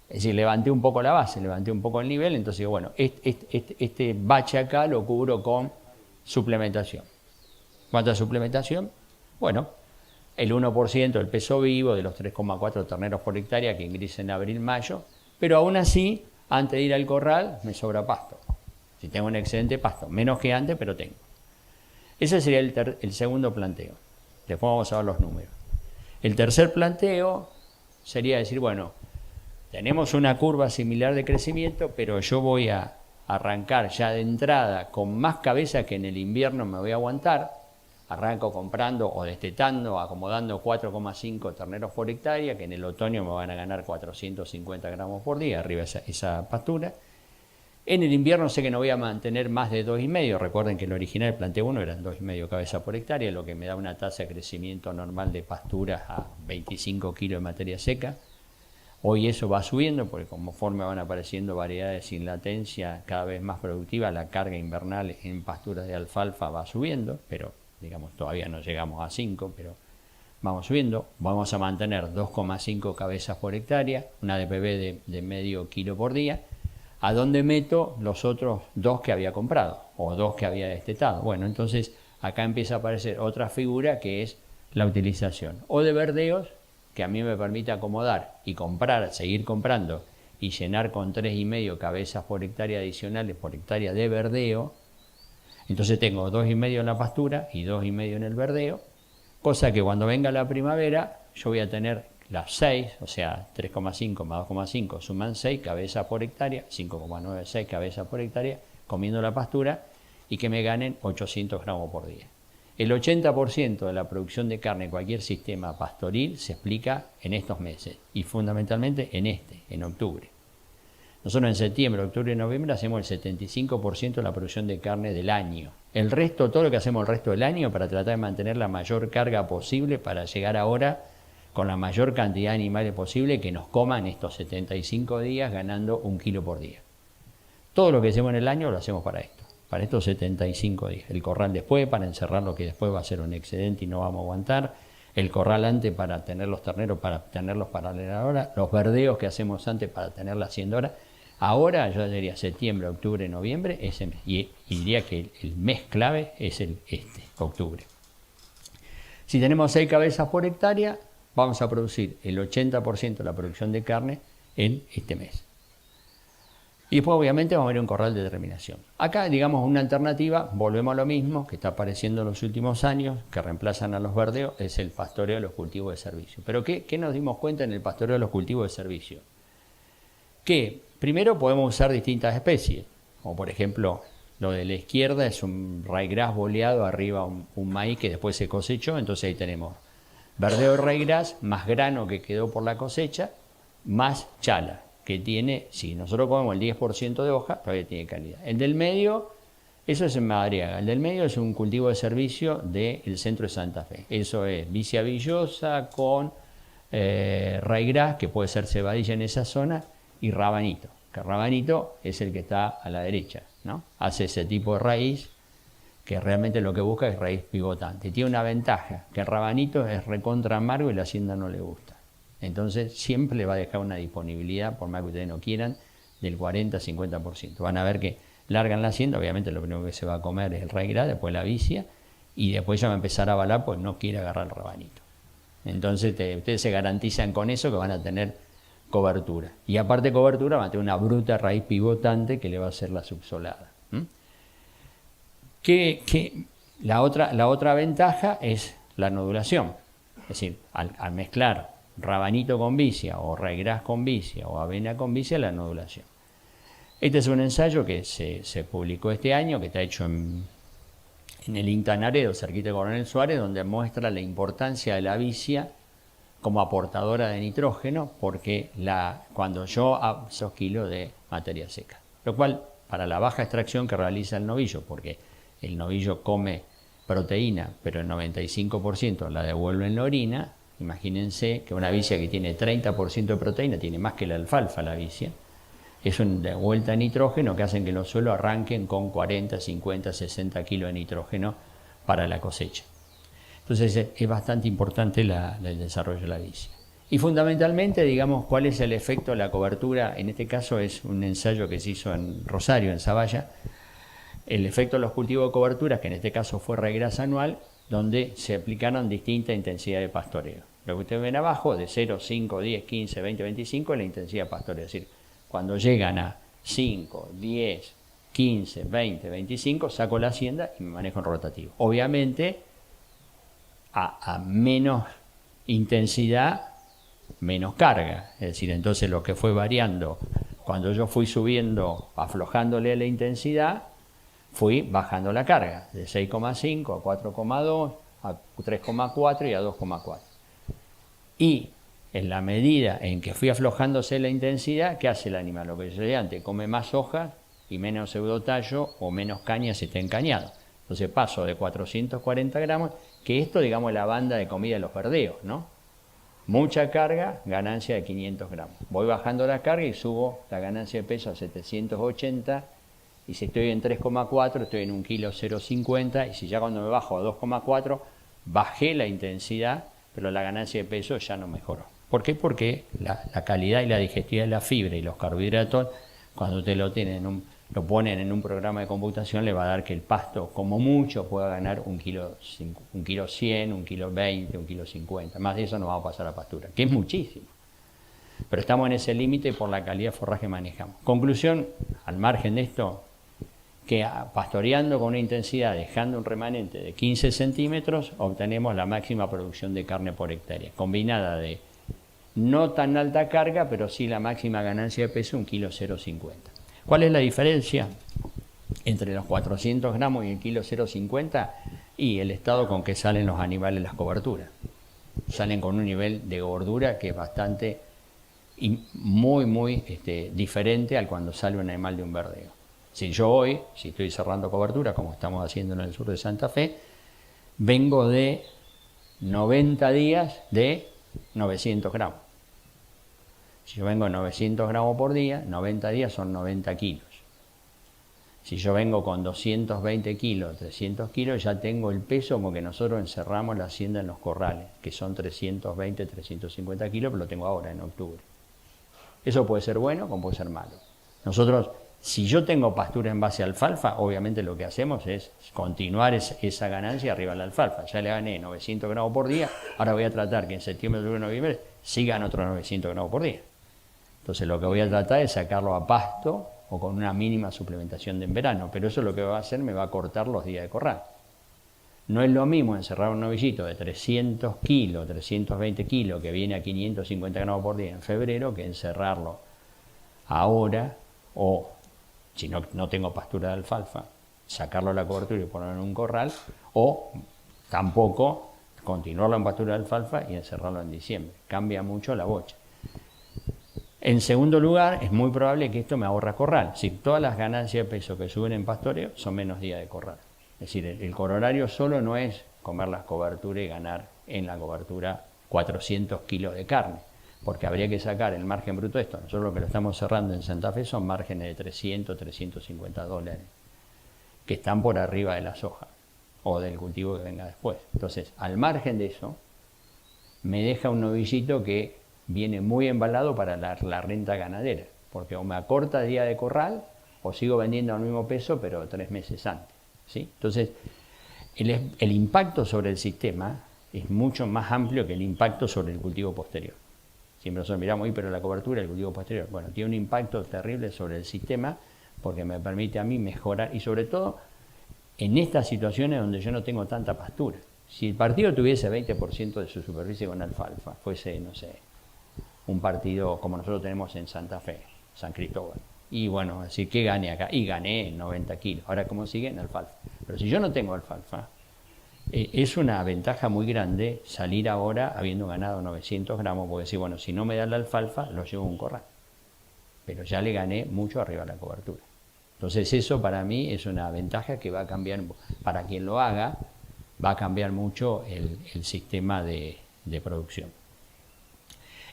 Es decir, levanté un poco la base, levanté un poco el nivel, entonces digo, bueno, este bache acá lo cubro con suplementación. ¿Cuánta suplementación? Bueno, el 1% del peso vivo de los 3,4 terneros por hectárea que ingresen en abril-mayo, pero aún así, antes de ir al corral, me sobra pasto. Si tengo un excedente pasto, menos que antes, pero tengo. Ese sería el segundo planteo. Después vamos a ver los números. El tercer planteo sería decir, bueno, tenemos una curva similar de crecimiento, pero yo voy a arrancar ya de entrada con más cabeza que en el invierno me voy a aguantar. Arranco comprando o destetando, acomodando 4,5 terneros por hectárea, que en el otoño me van a ganar 450 gramos por día, arriba esa pastura. En el invierno sé que no voy a mantener más de 2,5. Recuerden que el original del planteo 1 eran 2,5 cabezas por hectárea, lo que me da una tasa de crecimiento normal de pasturas a 25 kilos de materia seca. Hoy eso va subiendo porque conforme van apareciendo variedades sin latencia cada vez más productivas, la carga invernal en pasturas de alfalfa va subiendo, pero digamos todavía no llegamos a 5, pero vamos subiendo. Vamos a mantener 2,5 cabezas por hectárea, una DPV de medio kilo por día. ¿A dónde meto los otros 2 que había comprado o 2 que había destetado? Bueno, entonces acá empieza a aparecer otra figura que es la utilización o de verdeos, que a mí me permite acomodar y comprar, seguir comprando y llenar con 3,5 cabezas por hectárea adicionales por hectárea de verdeo. Entonces tengo 2,5 en la pastura y 2,5 en el verdeo, cosa que cuando venga la primavera yo voy a tener las 6, o sea, 3,5 más 2,5 suman 6 cabezas por hectárea, 5,96 cabezas por hectárea, comiendo la pastura y que me ganen 800 gramos por día. El 80% de la producción de carne en cualquier sistema pastoril se explica en estos meses y fundamentalmente en octubre. Nosotros en septiembre, octubre y noviembre hacemos el 75% de la producción de carne del año. El resto, todo lo que hacemos el resto del año para tratar de mantener la mayor carga posible para llegar ahora con la mayor cantidad de animales posible que nos coman estos 75 días ganando 1 kilo por día. Todo lo que hacemos en el año lo hacemos para esto, para estos 75 días. El corral después para encerrar lo que después va a ser un excedente y no vamos a aguantar. El corral antes para tener los terneros, para tenerlos para la hora. Los verdeos que hacemos antes para tenerla haciendo hora. Ahora yo diría septiembre, octubre, noviembre, ese mes. Y diría que el mes clave es octubre. Si tenemos 6 cabezas por hectárea, vamos a producir el 80% de la producción de carne en este mes. Y después obviamente vamos a ver un corral de terminación. Acá, digamos, una alternativa, volvemos a lo mismo, que está apareciendo en los últimos años, que reemplazan a los verdeos, es el pastoreo de los cultivos de servicio. Pero ¿qué nos dimos cuenta en el pastoreo de los cultivos de servicio? Que primero podemos usar distintas especies, como por ejemplo, lo de la izquierda es un ryegrass boleado, arriba un maíz que después se cosechó, entonces ahí tenemos verdeo de ryegrass, más grano que quedó por la cosecha, más chala, que tiene, si nosotros comemos el 10% de hoja, todavía tiene calidad. El del medio, eso es en Madariaga, el del medio es un cultivo de servicio del centro de Santa Fe. Eso es vicia villosa con ryegrass, que puede ser cebadilla en esa zona, y rabanito, que rabanito es el que está a la derecha, ¿no? Hace ese tipo de raíz, que realmente lo que busca es raíz pivotante. Tiene una ventaja, que el rabanito es recontra amargo y la hacienda no le gusta. Entonces siempre le va a dejar una disponibilidad, por más que ustedes no quieran, del 40-50%. Van a ver que largan la hacienda, obviamente lo primero que se va a comer es el ryegrass, después la vicia, y después ya va a empezar a balar pues no quiere agarrar el rabanito. Entonces ustedes se garantizan con eso que van a tener cobertura. Y aparte de cobertura van a tener una bruta raíz pivotante que le va a hacer la subsolada. La otra ventaja es la nodulación. Es decir, al mezclar rabanito con vicia o ryegrass con vicia o avena con vicia, la nodulación. Este es un ensayo que se publicó este año, que está hecho en el INTA Naredo, cerquita de Coronel Suárez, donde muestra la importancia de la vicia como aportadora de nitrógeno, porque cuando yo hago esos kilos de materia seca, lo cual para la baja extracción que realiza el novillo, porque el novillo come proteína, pero el 95% la devuelve en la orina. Imagínense que una vicia que tiene 30% de proteína, tiene más que la alfalfa la vicia, es una vuelta de nitrógeno que hacen que los suelos arranquen con 40, 50, 60 kilos de nitrógeno para la cosecha. Entonces es bastante importante el desarrollo de la vicia. Y fundamentalmente, digamos, ¿cuál es el efecto de la cobertura? En este caso es un ensayo que se hizo en Rosario, en Zavalla. El efecto de los cultivos de cobertura, que en este caso fue ryegrass anual, donde se aplicaron distintas intensidades de pastoreo. Lo que ustedes ven abajo, de 0, 5, 10, 15, 20, 25, es la intensidad de pastoreo. Es decir, cuando llegan a 5, 10, 15, 20, 25, saco la hacienda y me manejo en rotativo. Obviamente, a menos intensidad, menos carga. Es decir, entonces lo que fue variando, cuando yo fui subiendo, aflojándole la intensidad, fui bajando la carga, de 6,5 a 4,2, a 3,4 y a 2,4. Y en la medida en que fui aflojándose la intensidad, ¿qué hace el animal? Lo que yo decía antes, come más hojas y menos pseudotallo o menos caña si está encañado. Entonces paso de 440 gramos, que esto, digamos, es la banda de comida de los verdeos, ¿no? Mucha carga, ganancia de 500 gramos. Voy bajando la carga y subo la ganancia de peso a 780. Y si estoy en 3,4, estoy en 1,050 kg, y si ya cuando me bajo a 2,4, bajé la intensidad, pero la ganancia de peso ya no mejoró. ¿Por qué? Porque la calidad y la digestibilidad de la fibra y los carbohidratos, cuando usted lo ponen en un programa de computación, le va a dar que el pasto, como mucho, pueda ganar 1,100 kg, 1,20 kg, 1,50 kg. Más de eso no vamos a pasar a pastura, que es muchísimo. Pero estamos en ese límite por la calidad de forraje que manejamos. Conclusión, al margen de esto, que pastoreando con una intensidad, dejando un remanente de 15 centímetros, obtenemos la máxima producción de carne por hectárea, combinada de no tan alta carga, pero sí la máxima ganancia de peso, 1,050 kg. ¿Cuál es la diferencia entre los 400 gramos y el 1,050 kg? Y el estado con que salen los animales en las coberturas. Salen con un nivel de gordura que es bastante y muy diferente al cuando sale un animal de un verdeo. Si yo hoy, si estoy cerrando cobertura, como estamos haciendo en el sur de Santa Fe, vengo de 90 días de 900 gramos. Si yo vengo 900 gramos por día, 90 días son 90 kilos. Si yo vengo con 220 kilos, 300 kilos, ya tengo el peso como que nosotros encerramos la hacienda en los corrales, que son 320, 350 kilos, pero lo tengo ahora, en octubre. Eso puede ser bueno como puede ser malo. Nosotros, si yo tengo pastura en base a alfalfa, obviamente lo que hacemos es continuar esa ganancia arriba de la alfalfa. Ya le gané 900 gramos por día, ahora voy a tratar que en septiembre, octubre, noviembre sigan otros 900 gramos por día. Entonces lo que voy a tratar es sacarlo a pasto o con una mínima suplementación en verano, pero eso lo que va a hacer me va a cortar los días de corral. No es lo mismo encerrar un novillito de 300 kilos, 320 kilos, que viene a 550 gramos por día en febrero, que encerrarlo ahora, o si no tengo pastura de alfalfa, sacarlo a la cobertura y ponerlo en un corral, o tampoco continuarlo en pastura de alfalfa y encerrarlo en diciembre. Cambia mucho la bocha. En segundo lugar, es muy probable que esto me ahorra corral. Si todas las ganancias de peso que suben en pastoreo son menos días de corral. Es decir, el corolario solo no es comer las coberturas y ganar en la cobertura 400 kilos de carne, porque habría que sacar el margen bruto de esto. Nosotros lo que lo estamos cerrando en Santa Fe son márgenes de 300, 350 dólares, que están por arriba de la soja o del cultivo que venga después. Entonces, al margen de eso, me deja un novillito que viene muy embalado para la renta ganadera, porque o me acorta día de corral o sigo vendiendo al mismo peso, pero 3 meses antes, ¿sí? Entonces, el impacto sobre el sistema es mucho más amplio que el impacto sobre el cultivo posterior. Siempre nosotros miramos, pero la cobertura del cultivo posterior, bueno, tiene un impacto terrible sobre el sistema porque me permite a mí mejorar, y sobre todo en estas situaciones donde yo no tengo tanta pastura. Si el partido tuviese 20% de su superficie con alfalfa, fuese, no sé, un partido como nosotros tenemos en Santa Fe, San Cristóbal, y bueno, así que gané acá, y gané 90 kilos, ahora como sigue en alfalfa. Pero si yo no tengo alfalfa, es una ventaja muy grande salir ahora habiendo ganado 900 gramos, porque decir, bueno, si no me da la alfalfa, lo llevo a un corral, pero ya le gané mucho arriba a la cobertura. Entonces eso para mí es una ventaja que va a cambiar, para quien lo haga, va a cambiar mucho el sistema de producción.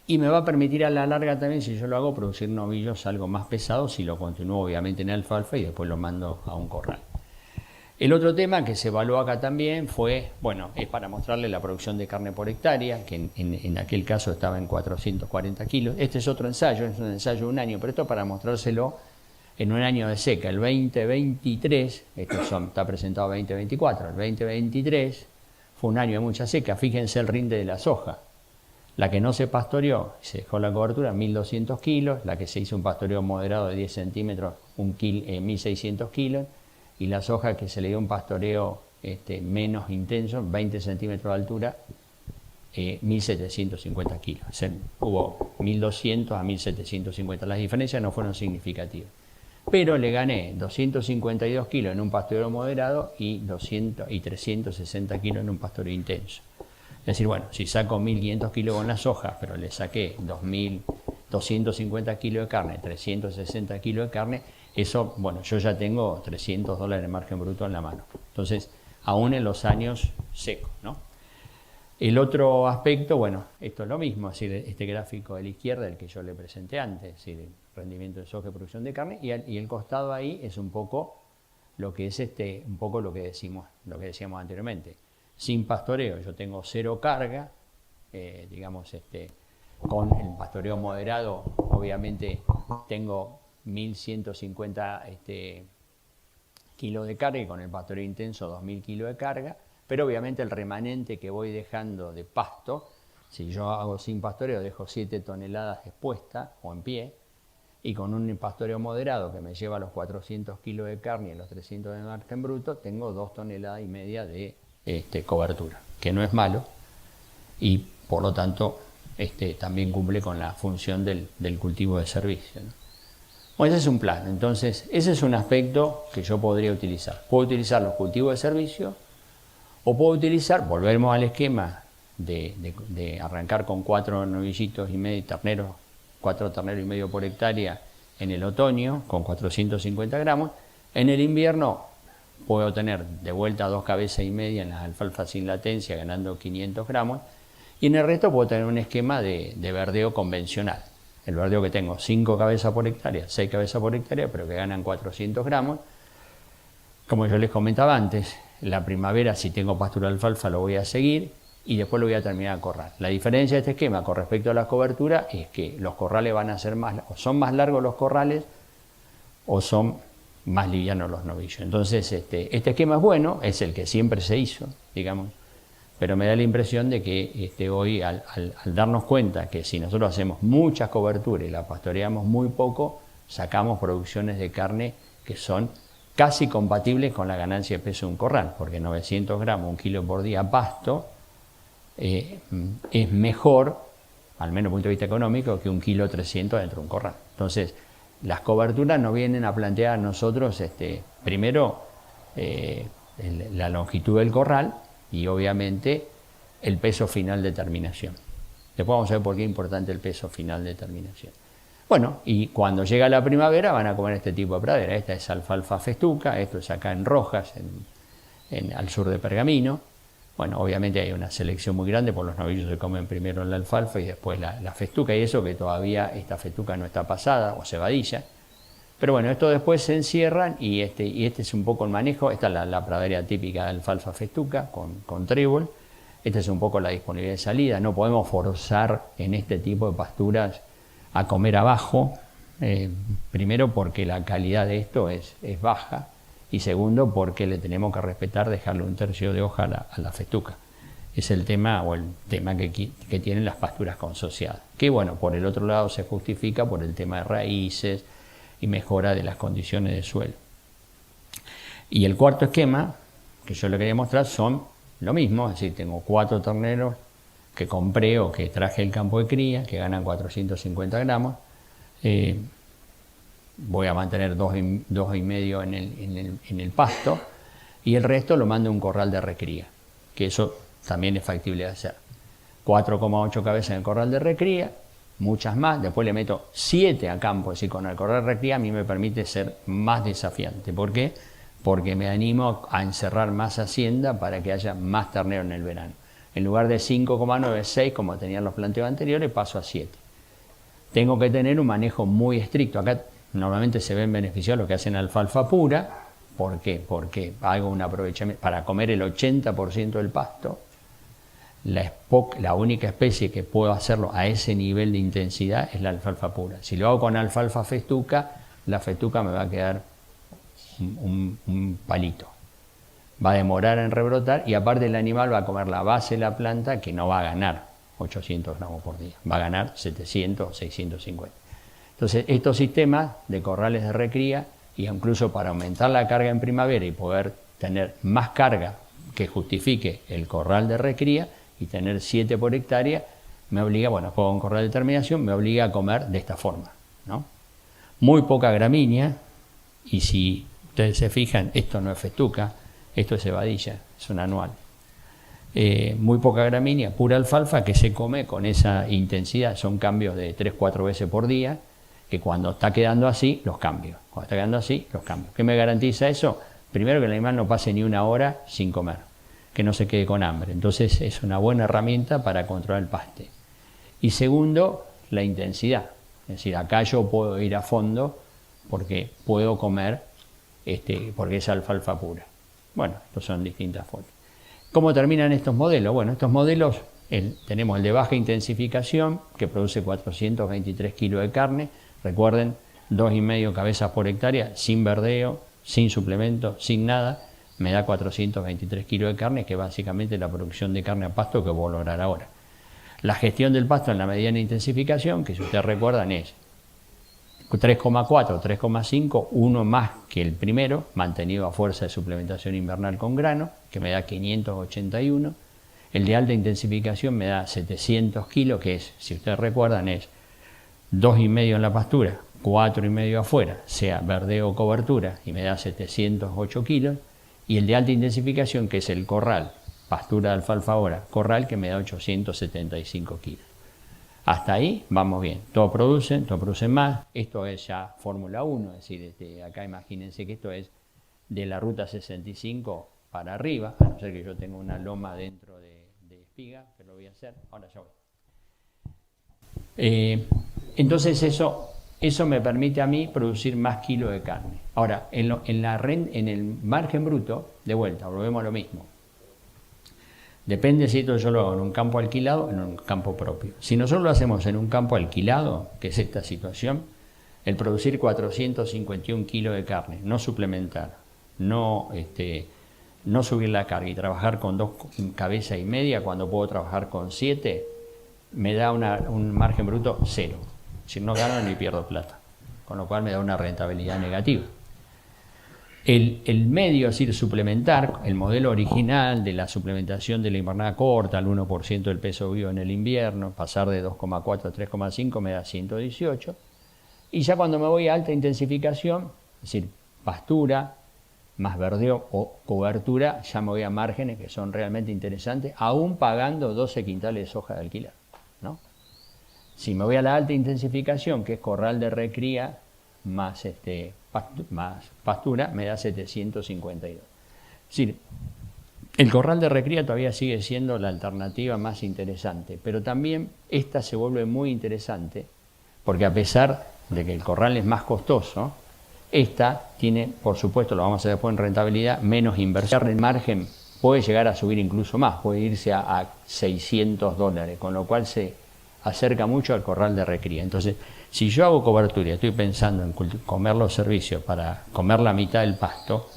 Y me va a permitir a la larga también, si yo lo hago, producir novillos algo más pesados, si lo continúo obviamente en alfalfa y después lo mando a un corral. El otro tema que se evaluó acá también fue, bueno, es para mostrarle la producción de carne por hectárea, que en aquel caso estaba en 440 kilos. Este es otro ensayo, es un ensayo de un año, pero esto para mostrárselo en un año de seca. El 2023, está presentado 2024, el 2023 fue un año de mucha seca. Fíjense el rinde de la soja. La que no se pastoreó, se dejó la cobertura 1.200 kilos, la que se hizo un pastoreo moderado de 10 centímetros, 1.600 kilos, y la soja que se le dio un pastoreo menos intenso, 20 centímetros de altura, 1.750 kilos. O sea, hubo 1.200 a 1.750, las diferencias no fueron significativas. Pero le gané 252 kilos en un pastoreo moderado y 360 kilos en un pastoreo intenso. Es decir, bueno, si saco 1.500 kilos con la soja, pero le saqué 2.250 kilos de carne, 360 kilos de carne, eso, bueno, yo ya tengo 300 dólares de margen bruto en la mano. Entonces, aún en los años secos, ¿no? El otro aspecto, bueno, esto es lo mismo, es decir, este gráfico de la izquierda, el que yo le presenté antes, es decir, el rendimiento de soja y producción de carne, y el costado ahí es un poco lo que es un poco lo que decíamos anteriormente. Sin pastoreo yo tengo cero carga, digamos, con el pastoreo moderado obviamente tengo 1.150 kilos de carga y con el pastoreo intenso 2.000 kilos de carga, pero obviamente el remanente que voy dejando de pasto, si yo hago sin pastoreo dejo 7 toneladas expuestas o en pie, y con un pastoreo moderado que me lleva a los 400 kilos de carne y los 300 de margen bruto, tengo 2,5 toneladas de cobertura, que no es malo y por lo tanto también cumple con la función del cultivo de servicio, ¿no? Bueno, ese es un plan. Entonces ese es un aspecto que yo podría utilizar. Puedo utilizar los cultivos de servicio o puedo utilizar, volvemos al esquema de arrancar con 4 novillitos y medio terneros, 4 terneros y medio por hectárea en el otoño con 450 gramos. En el invierno puedo tener de vuelta 2 cabezas y media en las alfalfas sin latencia ganando 500 gramos y en el resto puedo tener un esquema de verdeo convencional. El verdeo que tengo 5 cabezas por hectárea, 6 cabezas por hectárea, pero que ganan 400 gramos. Como yo les comentaba antes, la primavera si tengo pastura de alfalfa lo voy a seguir y después lo voy a terminar a corral. La diferencia de este esquema con respecto a las coberturas es que los corrales van a ser o son más largos los corrales o son más livianos los novillos. Entonces este esquema es bueno, es el que siempre se hizo, digamos, pero me da la impresión de que hoy al darnos cuenta que si nosotros hacemos muchas coberturas y la pastoreamos muy poco, sacamos producciones de carne que son casi compatibles con la ganancia de peso de un corral, porque 900 gramos, 1 kilo por día pasto, es mejor, al menos desde el punto de vista económico, que 1 kilo 300 dentro de un corral. Entonces, las coberturas nos vienen a plantear a nosotros, primero, la longitud del corral y obviamente el peso final de terminación. Después vamos a ver por qué es importante el peso final de terminación. Bueno, y cuando llega la primavera van a comer este tipo de pradera. Esta es alfalfa festuca, esto es acá en Rojas, al sur de Pergamino. Bueno, obviamente hay una selección muy grande, por los novillos se comen primero la alfalfa y después la festuca, y eso que todavía esta festuca no está pasada, o cebadilla. Pero bueno, esto después se encierran y este es un poco el manejo. Esta es la pradera típica de alfalfa festuca con trébol. Esta es un poco la disponibilidad de salida. No podemos forzar en este tipo de pasturas a comer abajo, primero porque la calidad de esto es baja, y segundo porque le tenemos que respetar dejarle un tercio de hoja a la festuca. Es el tema que tienen las pasturas consociadas, que bueno, por el otro lado se justifica por el tema de raíces y mejora de las condiciones de suelo. Y el cuarto esquema que yo le quería mostrar son lo mismo, es decir, tengo 4 terneros que compré o que traje del campo de cría, que ganan 450 gramos. Voy a mantener 2,5 en el pasto, y el resto lo mando a un corral de recría, que eso también es factible de hacer. 4,8 cabezas en el corral de recría, muchas más, después le meto 7 a campo, es decir, con el corral de recría a mí me permite ser más desafiante. ¿Por qué? Porque me animo a encerrar más hacienda para que haya más ternero en el verano. En lugar de 5,9, 6, como tenían los planteos anteriores, paso a 7. Tengo que tener un manejo muy estricto. Acá normalmente se ven beneficiados los que hacen alfalfa pura. ¿Por qué? Porque hago un aprovechamiento para comer el 80% del pasto. La única especie que puedo hacerlo a ese nivel de intensidad es la alfalfa pura. Si lo hago con alfalfa festuca, la festuca me va a quedar un palito. Va a demorar en rebrotar, y aparte el animal va a comer la base de la planta, que no va a ganar 800 gramos por día, va a ganar 700, 650. Entonces, estos sistemas de corrales de recría, y incluso para aumentar la carga en primavera y poder tener más carga que justifique el corral de recría y tener 7 por hectárea, me obliga, bueno, juego un corral de terminación, me obliga a comer de esta forma, ¿no? Muy poca gramínea, y si ustedes se fijan, esto no es festuca, esto es cebadilla, es un anual. Muy poca gramínea, pura alfalfa, que se come con esa intensidad. Son cambios de 3-4 veces por día, que cuando está quedando así, los cambio. Cuando está quedando así, los cambio. ¿Qué me garantiza eso? Primero, que el animal no pase ni una hora sin comer, que no se quede con hambre. Entonces es una buena herramienta para controlar el paste. Y segundo, la intensidad. Es decir, acá yo puedo ir a fondo porque puedo comer, porque es alfalfa pura. Bueno, estos son distintas fotos. ¿Cómo terminan estos modelos? Bueno, estos modelos, tenemos el de baja intensificación, que produce 423 kilos de carne. Recuerden, 2,5 cabezas por hectárea, sin verdeo, sin suplemento, sin nada. Me da 423 kilos de carne, que es básicamente la producción de carne a pasto que voy a lograr ahora. La gestión del pasto en la mediana intensificación, que si ustedes recuerdan es 3,4, 3,5, uno más que el primero, mantenido a fuerza de suplementación invernal con grano, que me da 581. El de alta intensificación me da 700 kilos, que es, si ustedes recuerdan, es 2,5 en la pastura, 4,5 afuera, sea verdeo o cobertura, y me da 708 kilos. Y el de alta intensificación, que es el corral, pastura de alfalfa ahora, corral, que me da 875 kilos. Hasta ahí vamos bien, todos producen más. Esto es ya Fórmula 1, es decir, desde acá imagínense que esto es de la ruta 65 para arriba, a no ser que yo tenga una loma dentro de espiga, que lo voy a hacer, ahora ya voy. Entonces eso me permite a mí producir más kilos de carne. Ahora, en el margen bruto, de vuelta, volvemos a lo mismo. Depende si esto yo lo hago en un campo alquilado o en un campo propio. Si nosotros lo hacemos en un campo alquilado, que es esta situación, el producir 451 kilos de carne, no suplementar, no subir la carga y trabajar con 2 cabezas y media cuando puedo trabajar con 7, me da un margen bruto 0. Es decir, no gano ni pierdo plata. con lo cual me da una rentabilidad negativa. El medio, es decir, suplementar, el modelo original de la suplementación de la invernada corta al 1% del peso vivo en el invierno, pasar de 2,4 a 3,5 me da 118. Y ya cuando me voy a alta intensificación, es decir, pastura, más verdeo o cobertura, ya me voy a márgenes que son realmente interesantes, aún pagando 12 quintales de soja de alquiler, ¿no? Si me voy a la alta intensificación, que es corral de recría más, más pastura, me da 752. Es decir, el corral de recría todavía sigue siendo la alternativa más interesante, pero también esta se vuelve muy interesante porque a pesar de que el corral es más costoso, esta tiene, por supuesto, lo vamos a ver después en rentabilidad, menos inversión. El margen puede llegar a subir incluso más, puede irse a $600, con lo cual se acerca mucho al corral de recría. Entonces, si yo hago cobertura y estoy pensando en comer los servicios para comer la mitad del pasto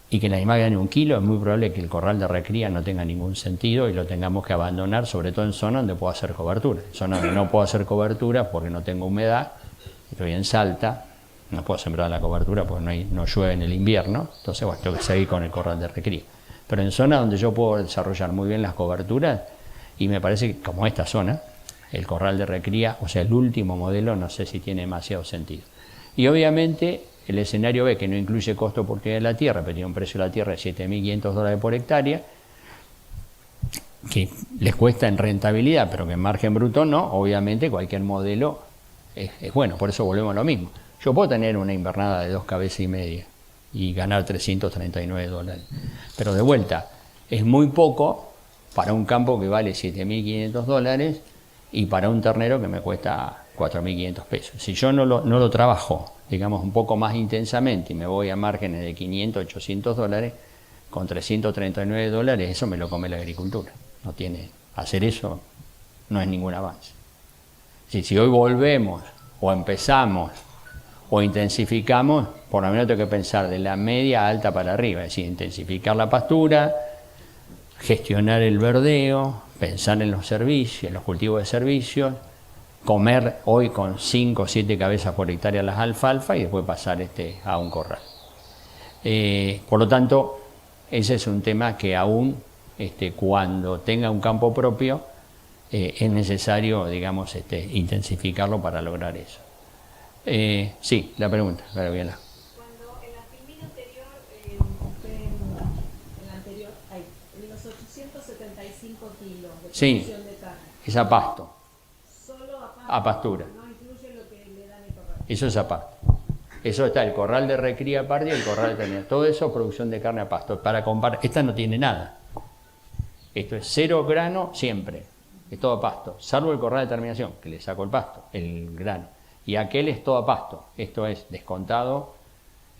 y que la animal gane 1 kilo, es muy probable que el corral de recría no tenga ningún sentido y lo tengamos que abandonar, sobre todo en zonas donde puedo hacer cobertura. En zonas donde no puedo hacer cobertura porque no tengo humedad, estoy en Salta, no puedo sembrar la cobertura porque no llueve en el invierno, entonces bueno, tengo que seguir con el corral de recría. Pero en zonas donde yo puedo desarrollar muy bien las coberturas, y me parece que como esta zona, el corral de recría, o sea, el último modelo, no sé si tiene demasiado sentido. Y obviamente el escenario B, que no incluye costo de oportunidad de la tierra, pero tiene un precio de la tierra de $7.500 por hectárea, que les cuesta en rentabilidad, pero que en margen bruto no, obviamente cualquier modelo es bueno, por eso volvemos a lo mismo. Yo puedo tener una invernada de 2,5 cabezas y ganar $339, pero de vuelta, es muy poco para un campo que vale $7.500 y para un ternero que me cuesta 4.500 pesos. Si yo no lo trabajo, digamos, un poco más intensamente y me voy a márgenes de $500, $800, con $339, eso me lo come la agricultura. No tiene, hacer eso no es ningún avance. Si hoy volvemos o empezamos o intensificamos, por lo menos tengo que pensar de la media a alta para arriba, es decir, intensificar la pastura, gestionar el verdeo, pensar en los servicios, en los cultivos de servicios, comer hoy con 5 o 7 cabezas por hectárea las alfalfa y después pasar a un corral. Por lo tanto, ese es un tema que aún cuando tenga un campo propio es necesario, digamos, intensificarlo para lograr eso. Sí, la pregunta, claro, bien. Cuando en la filmina anterior, en la anterior, en los 875 kilos de producción de carne. Es a pasto. Solo a pasto. A pastura. No incluye lo que le dan el corral. Eso es a pasto. Eso está el corral de recría aparte y el corral de terminación. Todo eso es producción de carne a pasto. Para comparar, esta no tiene nada. Esto es 0 grano siempre. Es todo a pasto. Salvo el corral de terminación, que le saco el pasto, el grano. Y aquel es todo a pasto. Esto es descontado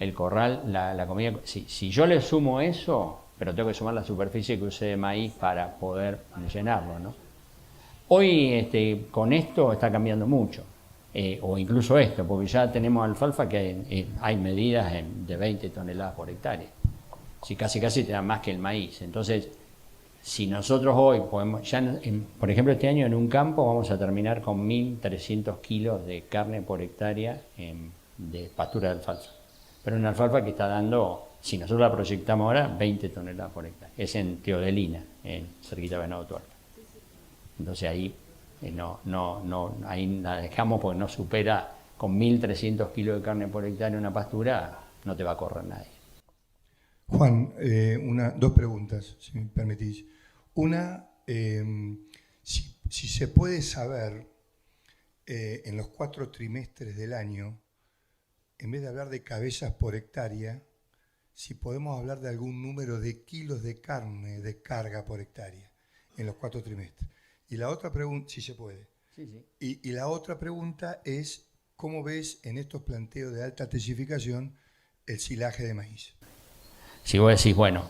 el corral, la comida. Si yo le sumo eso, pero tengo que sumar la superficie que usé de maíz para poder llenarlo, ¿no? Hoy con esto está cambiando mucho. O incluso esto, porque ya tenemos alfalfa que hay medidas de 20 toneladas por hectárea. Si casi te da más que el maíz. Entonces, si nosotros hoy podemos, por ejemplo, este año en un campo vamos a terminar con 1.300 kilos de carne por hectárea de pastura de alfalfa. Pero una alfalfa que está dando, si nosotros la proyectamos ahora, 20 toneladas por hectárea. Es en Teodelina, cerquita de Venado Tuerto. Entonces ahí ahí la dejamos porque no supera, con 1.300 kilos de carne por hectárea una pastura, no te va a correr nadie. Juan, dos preguntas, si me permitís. Una, si se puede saber en los 4 trimestres del año, en vez de hablar de cabezas por hectárea, si podemos hablar de algún número de kilos de carne de carga por hectárea en los 4 trimestres. Y la otra pregunta, si se puede. Sí. Y la otra pregunta es, ¿cómo ves en estos planteos de alta intensificación el silaje de maíz? Si vos decís, bueno,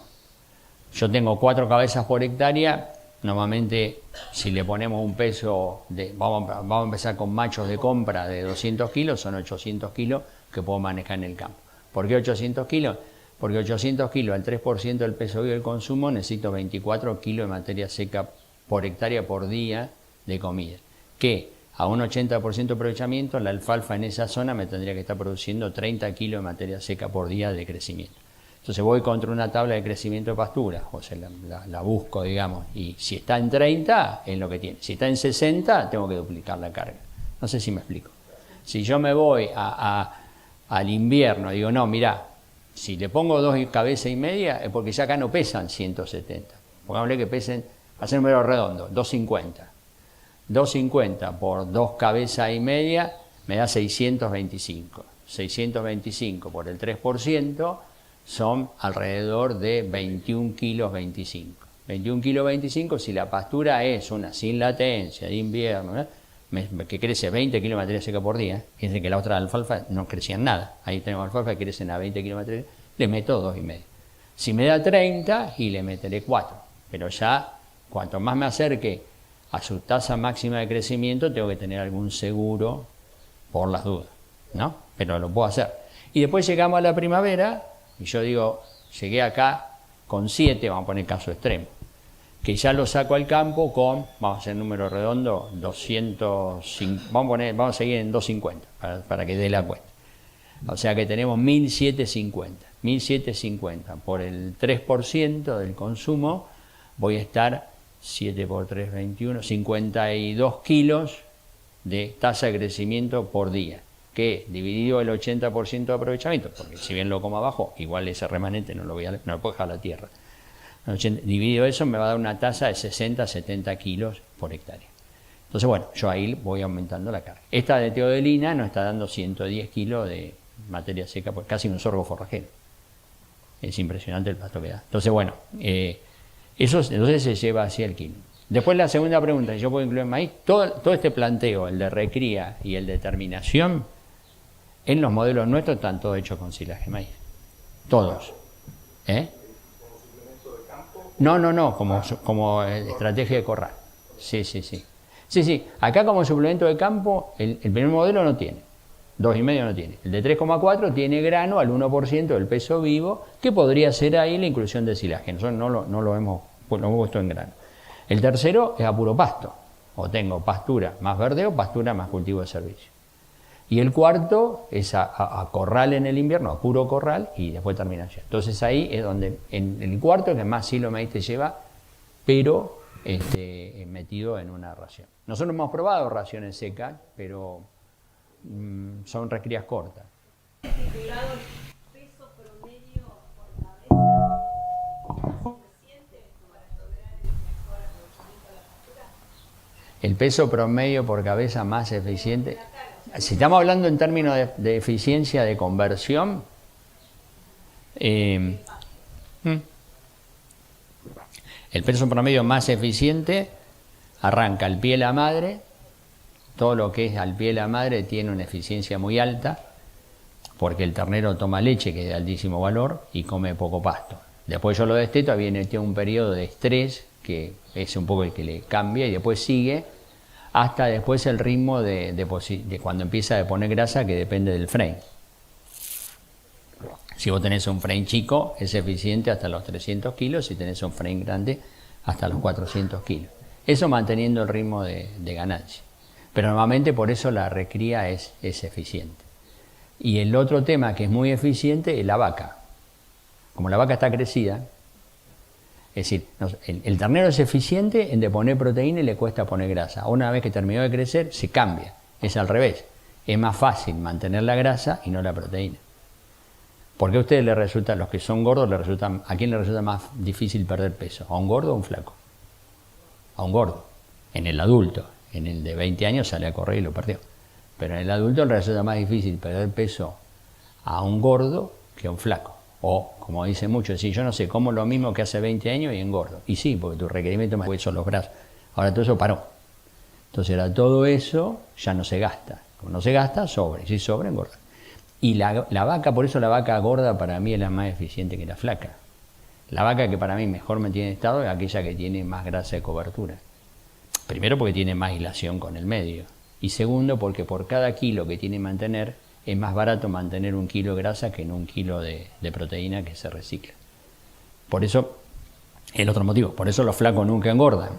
yo tengo 4 cabezas por hectárea, normalmente si le ponemos un peso, vamos a empezar con machos de compra de 200 kilos, son 800 kilos que puedo manejar en el campo. ¿Por qué 800 kilos? Porque 800 kilos al 3% del peso vivo del consumo necesito 24 kilos de materia seca por hectárea por día de comida. Que a un 80% de aprovechamiento, la alfalfa en esa zona me tendría que estar produciendo 30 kilos de materia seca por día de crecimiento. Entonces voy contra una tabla de crecimiento de pastura, o sea, la busco, digamos, y si está en 30, es lo que tiene. Si está en 60, tengo que duplicar la carga. No sé si me explico. Si yo me voy al invierno, digo, no, mirá, si le pongo 2,5 cabezas es porque ya acá no pesan 170. Pongámosle que pesen, hacer un número redondo, 250. 250 por 2,5 cabezas me da 625. 625 por el 3% son alrededor de 21 kilos 25. 21 kilos 25, si la pastura es una sin latencia de invierno, que crece 20 kilos de materia seca por día, fíjense que la otra alfalfa no crecían nada. Ahí tenemos alfalfa que crecen a 20 kilos de materia, le meto 2,5. Si me da 30, y le meteré 4. Pero ya, cuanto más me acerque a su tasa máxima de crecimiento, tengo que tener algún seguro por las dudas, ¿no? Pero lo puedo hacer. Y después llegamos a la primavera, y yo digo, llegué acá con 7, vamos a poner caso extremo, que ya lo saco al campo con, vamos a hacer número redondo, 205, vamos a seguir en 250, para que dé la cuenta. O sea que tenemos 1.750. 1.750 por el 3% del consumo, voy a estar 7 por 3, 21, 52 kilos de tasa de crecimiento por día, que dividido el 80% de aprovechamiento, porque si bien lo como abajo, igual ese remanente no lo puedo dejar a la tierra. Dividido eso me va a dar una tasa de 60, 70 kilos por hectárea. Entonces, bueno, yo ahí voy aumentando la carga. Esta de teodelina nos está dando 110 kilos de materia seca, pues casi un sorgo forrajero. Es impresionante el pasto que da. Entonces, bueno, eso entonces se lleva hacia el kilo. Después la segunda pregunta, si yo puedo incluir maíz, todo este planteo, el de recría y el de terminación, en los modelos nuestros están todos hechos con silaje de maíz. Todos. No, como estrategia de corral. Sí. Acá como suplemento de campo, el primer modelo no tiene. 2,5 no tiene. El de 3,4 tiene grano al 1% del peso vivo, que podría ser ahí la inclusión de silaje. Nosotros no lo hemos puesto en grano. El tercero es a puro pasto. O tengo pastura más verde o pastura más cultivo de servicio. Y el cuarto es a corral en el invierno, a puro corral, y después terminación. Entonces ahí es donde, en el cuarto, que más silo maíz te lleva, pero metido en una ración. Nosotros hemos probado raciones secas, pero son recrías cortas. Titulado peso promedio por cabeza, ¿es suficiente para lograr el mejor aprovechamiento de la pastura? El peso promedio por cabeza más eficiente. Si estamos hablando en términos de eficiencia de conversión, el peso promedio más eficiente arranca al pie de la madre. Todo lo que es al pie de la madre tiene una eficiencia muy alta, porque el ternero toma leche, que es de altísimo valor, y come poco pasto. Después yo lo desteto, viene un periodo de estrés, que es un poco el que le cambia, y después sigue hasta después el ritmo de cuando empieza a poner grasa, que depende del frame. Si vos tenés un frame chico, es eficiente hasta los 300 kilos, si tenés un frame grande, hasta los 400 kilos. Eso manteniendo el ritmo de ganancia. Pero normalmente por eso la recría es eficiente. Y el otro tema que es muy eficiente es la vaca. Como la vaca está crecida, es decir, el ternero es eficiente en de poner proteína y le cuesta poner grasa. Una vez que terminó de crecer, se cambia. Es al revés. Es más fácil mantener la grasa y no la proteína. ¿Por qué a ustedes les resulta, los que son gordos, a quién les resulta más difícil perder peso? ¿A un gordo o a un flaco? A un gordo. En el adulto. En el de 20 años sale a correr y lo perdió. Pero en el adulto le resulta más difícil perder peso a un gordo que a un flaco. O, como dicen muchos, si yo no sé, como lo mismo que hace 20 años y engordo. Y sí, porque tu requerimiento más son los brazos. Ahora todo eso paró. Entonces ahora todo eso ya no se gasta. Como no se gasta, sobra. Y si sobra, engorda. Y la vaca, por eso la vaca gorda para mí es la más eficiente que la flaca. La vaca que para mí mejor me tiene estado es aquella que tiene más grasa de cobertura. Primero porque tiene más hilación con el medio. Y segundo porque por cada kilo que tiene que mantener, es más barato mantener 1 kilo de grasa que en 1 kilo de proteína que se recicla. Por eso, el otro motivo, por eso los flacos nunca engordan.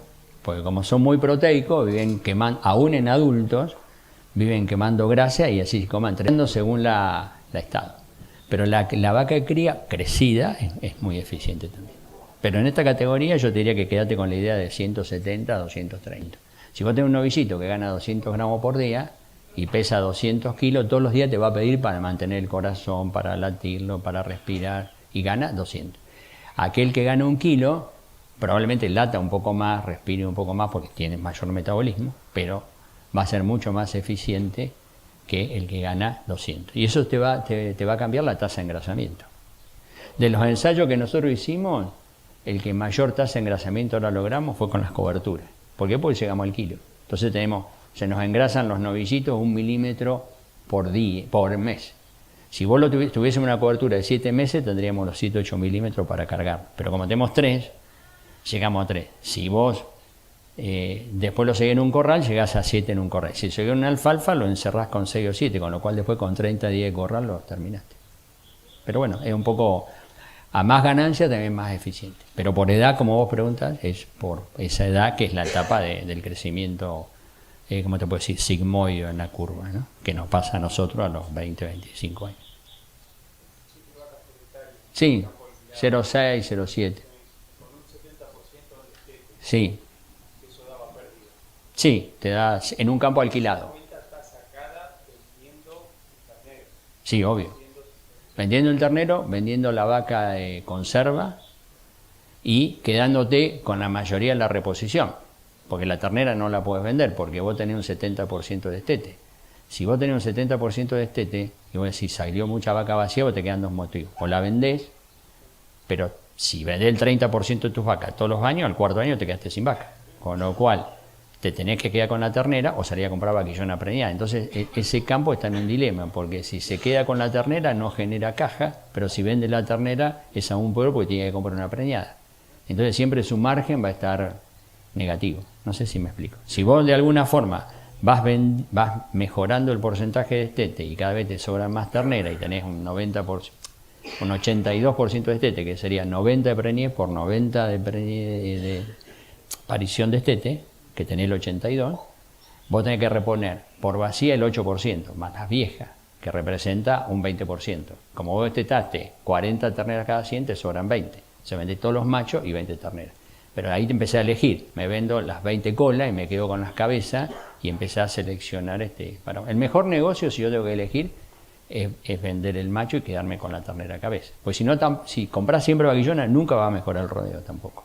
porque como son muy proteicos, viven quemando, aún en adultos, viven quemando grasa y así coman entrenando según la estado. Pero la vaca de cría crecida es muy eficiente también. Pero en esta categoría yo te diría que quédate con la idea de 170 a 230. Si vos tenés un novicito que gana 200 gramos por día y pesa 200 kilos, todos los días te va a pedir para mantener el corazón, para latirlo, para respirar, y gana 200. Aquel que gana 1 kilo, probablemente lata un poco más, respire un poco más porque tiene mayor metabolismo, pero va a ser mucho más eficiente que el que gana 200. Y eso te va a cambiar la tasa de engrasamiento. De los ensayos que nosotros hicimos, el que mayor tasa de engrasamiento ahora logramos fue con las coberturas. ¿Por qué? Porque llegamos al kilo. Entonces se nos engrasan los novillitos 1 milímetro por mes. Si vos tuviésemos una cobertura de 7 meses, tendríamos los 7-8 milímetros para cargar. Pero como tenemos 3, llegamos a 3. Si vos después lo seguís en un corral, llegás a 7 en un corral. Si seguís en una alfalfa, lo encerrás con 6 o 7, con lo cual después con 30 días de corral lo terminaste. Pero bueno, es un poco, a más ganancia también más eficiente. Pero por edad, como vos preguntas, es por esa edad que es la etapa del crecimiento, ¿cómo te puedo decir? Sigmoide en la curva, ¿no? Que nos pasa a nosotros a los 20, 25 años. Sí, 0,6, 0,7. Sí. Sí, te da en un campo alquilado. Sí, obvio. Vendiendo el ternero, vendiendo la vaca de conserva y quedándote con la mayoría de la reposición. Porque la ternera no la puedes vender porque vos tenés un 70% de destete. Si vos tenés un 70% de destete y vos decís salió mucha vaca vacía, vos te quedan dos motivos. O la vendés, pero si vendés el 30% de tus vacas todos los años, al cuarto año te quedaste sin vaca. Con lo cual te tenés que quedar con la ternera o salir a comprar vaquillona preñada. Entonces ese campo está en un dilema, porque si se queda con la ternera no genera caja, pero si vende la ternera es aún peor porque tiene que comprar una preñada. Entonces siempre su margen va a estar negativo. No sé si me explico. Si vos de alguna forma vas mejorando el porcentaje de destete y cada vez te sobra más ternera y tenés un 90%, un 82% de destete, que sería 90 de preñez por 90 de aparición de destete, que tenés el 82, vos tenés que reponer por vacía el 8%, más las viejas, que representa un 20%. Como vos destetaste 40 terneras cada 100, te sobran 20. Se vende todos los machos y 20 terneras. Pero ahí te empecé a elegir. Me vendo las 20 colas y me quedo con las cabezas y empecé a seleccionar. El mejor negocio, si yo tengo que elegir, es vender el macho y quedarme con la ternera cabeza. Pues si no, si compras siempre vaquillona, nunca va a mejorar el rodeo tampoco.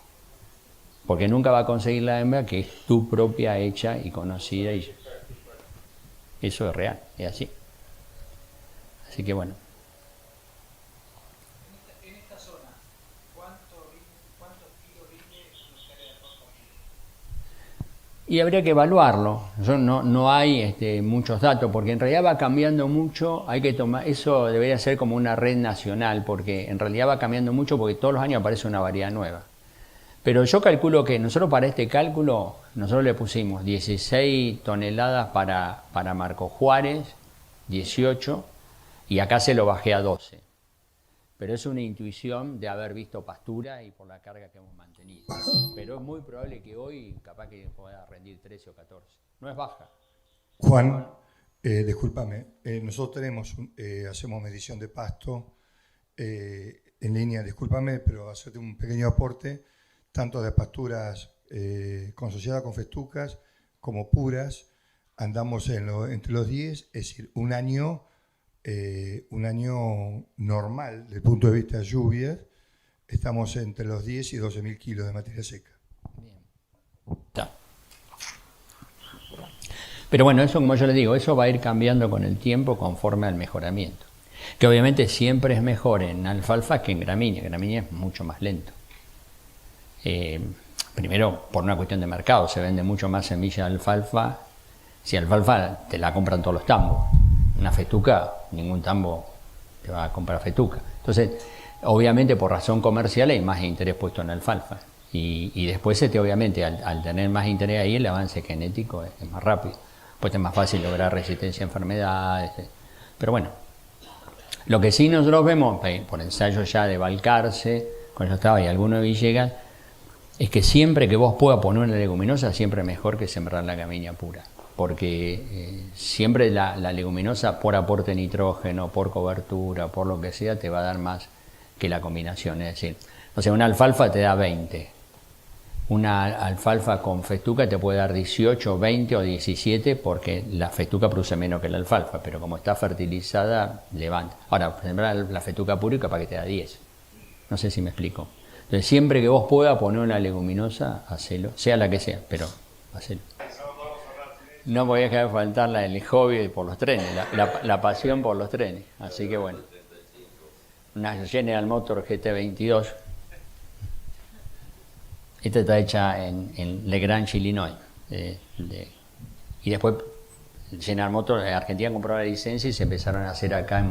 Porque nunca va a conseguir la hembra que es tu propia hecha y conocida. Y eso es real, es así. Así que bueno. En esta zona, ¿cuántos kilos rinde una tarea de torta? Y habría que evaluarlo. No hay muchos datos, porque en realidad va cambiando mucho. Hay que tomar, eso debería ser como una red nacional, porque en realidad va cambiando mucho porque todos los años aparece una variedad nueva. Pero yo calculo que nosotros para este cálculo, nosotros le pusimos 16 toneladas para Marco Juárez, 18, y acá se lo bajé a 12. Pero es una intuición de haber visto pastura y por la carga que hemos mantenido. Pero es muy probable que hoy capaz que pueda rendir 13 o 14. No es baja. Juan, discúlpame, nosotros hacemos medición de pasto en línea, discúlpame, pero hacerte un pequeño aporte, tanto de pasturas consociadas con festucas como puras, andamos entre los 10, es decir, un año normal desde el punto de vista de lluvias, estamos entre los 10 y 12.000 kilos de materia seca. Bien. Ya. Pero bueno, eso como yo les digo, eso va a ir cambiando con el tiempo conforme al mejoramiento. Que obviamente siempre es mejor en alfalfa que en gramínea. Gramínea es mucho más lento. Primero, por una cuestión de mercado, se vende mucho más semilla de alfalfa. Si alfalfa te la compran todos los tambos. Una fetuca, ningún tambo te va a comprar fetuca. Entonces, obviamente por razón comercial hay más interés puesto en alfalfa. Y después, obviamente, al tener más interés ahí, el avance genético es más rápido. Pues es más fácil lograr resistencia a enfermedades. Pero bueno, lo que sí nosotros vemos, por ensayo ya de Balcarce, cuando yo estaba y alguno de Villegas, es que siempre que vos puedas poner una leguminosa, siempre es mejor que sembrar la camilla pura. Porque siempre la leguminosa, por aporte de nitrógeno, por cobertura, por lo que sea, te va a dar más que la combinación. Es decir, o sea, una alfalfa te da 20. Una alfalfa con festuca te puede dar 18, 20 o 17 porque la festuca produce menos que la alfalfa, pero como está fertilizada, levanta. Ahora, sembrar la festuca pura y capaz que te da 10. No sé si me explico. Entonces, siempre que vos puedas poner una leguminosa, hacelo, sea la que sea, pero hacelo. No podía dejar de faltar el hobby por los trenes, la pasión por los trenes. Así que bueno, una General Motors GT22. Esta está hecha en LeGrange, Illinois. Y después General Motors, Argentina compró la licencia y se empezaron a hacer acá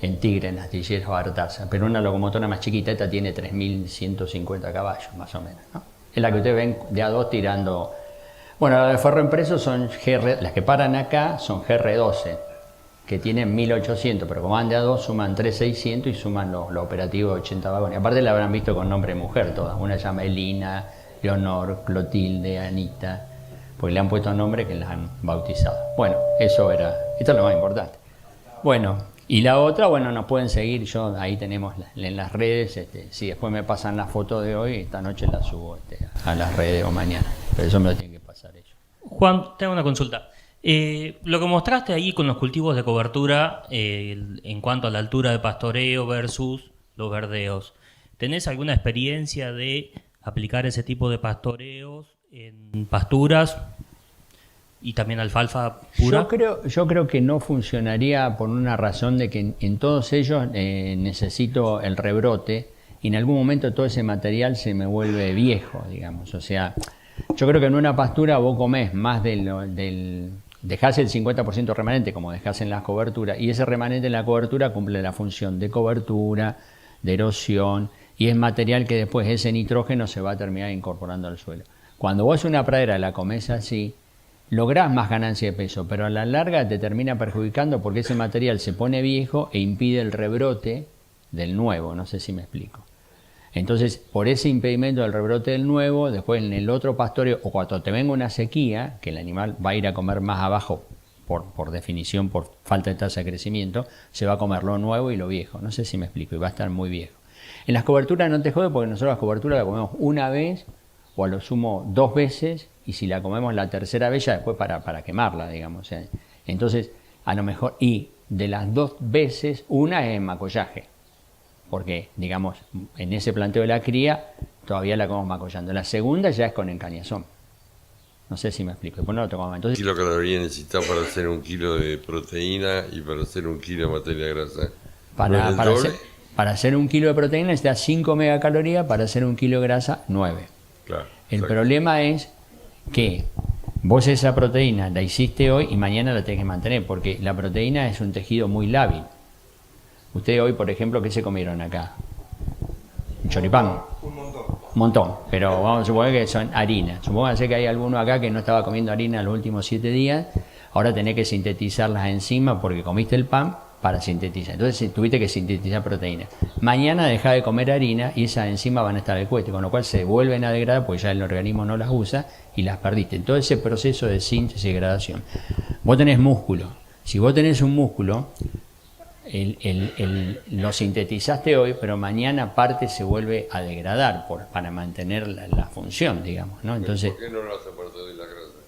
en Tigre, en Astilleros Artaza. Pero una locomotora más chiquita, esta tiene 3.150 caballos, más o menos, ¿no? Es la que ustedes ven de A2 tirando. Bueno, las de Ferroempreso son las que paran acá son GR12, que tienen 1.800, pero como van de A2 suman 3.600 y suman los operativos de 80 vagones. Aparte la habrán visto con nombre de mujer todas. Una se llama Elina, Leonor, Clotilde, Anita, porque le han puesto nombre que las han bautizado. Bueno, esto es lo más importante. Bueno, y la otra, bueno, nos pueden seguir, ahí tenemos en las redes, si después me pasan la foto de hoy, esta noche la subo a las redes o mañana, pero eso me lo tienen que pasar ellos. Juan, tengo una consulta. Lo que mostraste ahí con los cultivos de cobertura en cuanto a la altura de pastoreo versus los verdeos, ¿tenés alguna experiencia de aplicar ese tipo de pastoreos en pasturas y también alfalfa pura? Yo creo que no funcionaría por una razón de que en todos ellos necesito el rebrote y en algún momento todo ese material se me vuelve viejo, digamos. O sea, yo creo que en una pastura vos comés más dejás el 50% remanente como dejás en las coberturas y ese remanente en la cobertura cumple la función de cobertura, de erosión y es material que después ese nitrógeno se va a terminar incorporando al suelo. Cuando vos una pradera la comés así, lográs más ganancia de peso, pero a la larga te termina perjudicando porque ese material se pone viejo e impide el rebrote del nuevo, no sé si me explico. Entonces, por ese impedimento del rebrote del nuevo, después en el otro pastoreo, o cuando te venga una sequía, que el animal va a ir a comer más abajo, por definición, por falta de tasa de crecimiento, se va a comer lo nuevo y lo viejo. No sé si me explico, y va a estar muy viejo. En las coberturas no te jode porque nosotros las coberturas la comemos una vez, o a lo sumo 2 veces, y si la comemos la tercera vez ya después para quemarla, digamos. Entonces, a lo mejor, y de las 2 veces, una es en macollaje. Porque, digamos, en ese planteo de la cría todavía la comemos macollando. La segunda ya es con encañazón. No sé si me explico. Después no lo tocamos. Entonces, ¿Qué kilocaloría necesitas para hacer 1 kilo de proteína y para hacer 1 kilo de materia grasa? para hacer 1 kilo de proteína necesitas 5 megacalorías, para hacer 1 kilo de grasa, 9. Claro. El Exacto. problema es que vos esa proteína la hiciste hoy y mañana la tenés que mantener, porque la proteína es un tejido muy lábil. Ustedes hoy, por ejemplo, ¿qué se comieron acá? ¿Un choripán? Un montón, pero vamos a suponer que son harinas. Supónganse que hay alguno acá que no estaba comiendo harina los últimos 7 días, ahora tenés que sintetizar las enzimas porque comiste el pan para sintetizar. Entonces tuviste que sintetizar proteína. Mañana dejás de comer harina y esas enzimas van a estar al cohete, con lo cual se vuelven a degradar porque ya el organismo no las usa y las perdiste. En todo ese proceso de síntesis y degradación. Vos tenés músculo. Si vos tenés un músculo, lo sintetizaste hoy, pero mañana parte se vuelve a degradar para mantener la función, digamos, ¿no? Entonces, ¿Por qué no lo hace aparte de la grasa?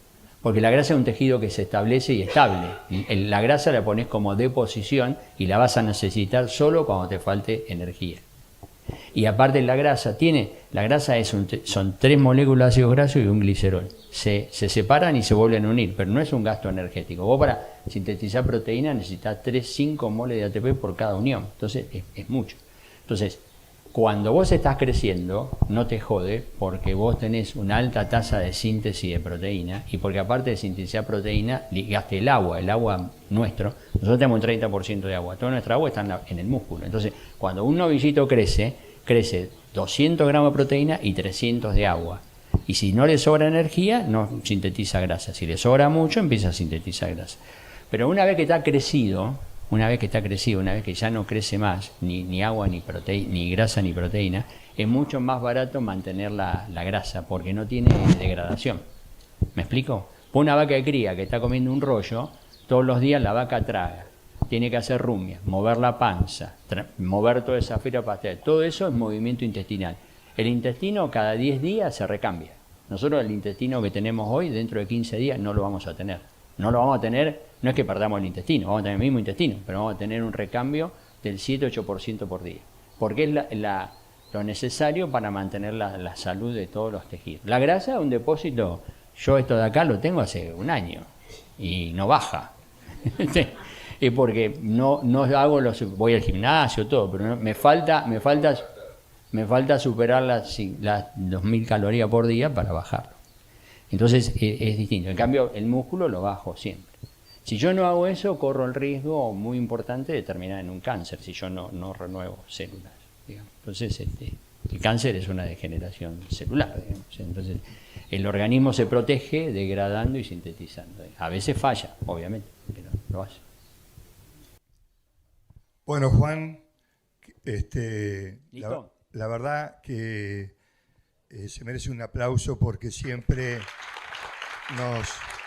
porque la grasa es un tejido que se establece y estable. La grasa la pones como deposición y la vas a necesitar solo cuando te falte energía. Y aparte la grasa son 3 moléculas de ácidos grasos y un glicerol. Se separan y se vuelven a unir, pero no es un gasto energético. Vos para sintetizar proteína necesitas 5 moles de ATP por cada unión. Entonces es mucho. Entonces, cuando vos estás creciendo, no te jode porque vos tenés una alta tasa de síntesis de proteína y porque aparte de sintetizar proteína, ligaste el agua nuestro. Nosotros tenemos un 30% de agua. Toda nuestra agua está en el músculo. Entonces, cuando un novillito crece 200 gramos de proteína y 300 de agua. Y si no le sobra energía, no sintetiza grasa. Si le sobra mucho, empieza a sintetizar grasa. Pero una vez que está crecido, una vez que está crecido, una vez que ya no crece más, ni agua, ni grasa, ni proteína, es mucho más barato mantener la grasa porque no tiene degradación. ¿Me explico? Una vaca de cría que está comiendo un rollo, todos los días la vaca traga, tiene que hacer rumias, mover la panza, mover toda esa fibra pastel. Todo eso es movimiento intestinal. El intestino cada 10 días se recambia. Nosotros el intestino que tenemos hoy, dentro de 15 días, no lo vamos a tener. No lo vamos a tener, no es que perdamos el intestino, vamos a tener el mismo intestino, pero vamos a tener un recambio del 7-8% por día. Porque es lo necesario para mantener la salud de todos los tejidos. La grasa es un depósito, yo esto de acá lo tengo hace un año y no baja. Es porque no hago voy al gimnasio, todo, pero me falta superar las 2000 calorías por día para bajarlo. Entonces es distinto. En cambio, el músculo lo bajo siempre. Si yo no hago eso, corro el riesgo muy importante de terminar en un cáncer, si yo no renuevo células, digamos. Entonces, el cáncer es una degeneración celular, digamos. Entonces, el organismo se protege degradando y sintetizando. A veces falla, obviamente, pero lo hace. Bueno, Juan, ¿Listo? la verdad que se merece un aplauso porque siempre nos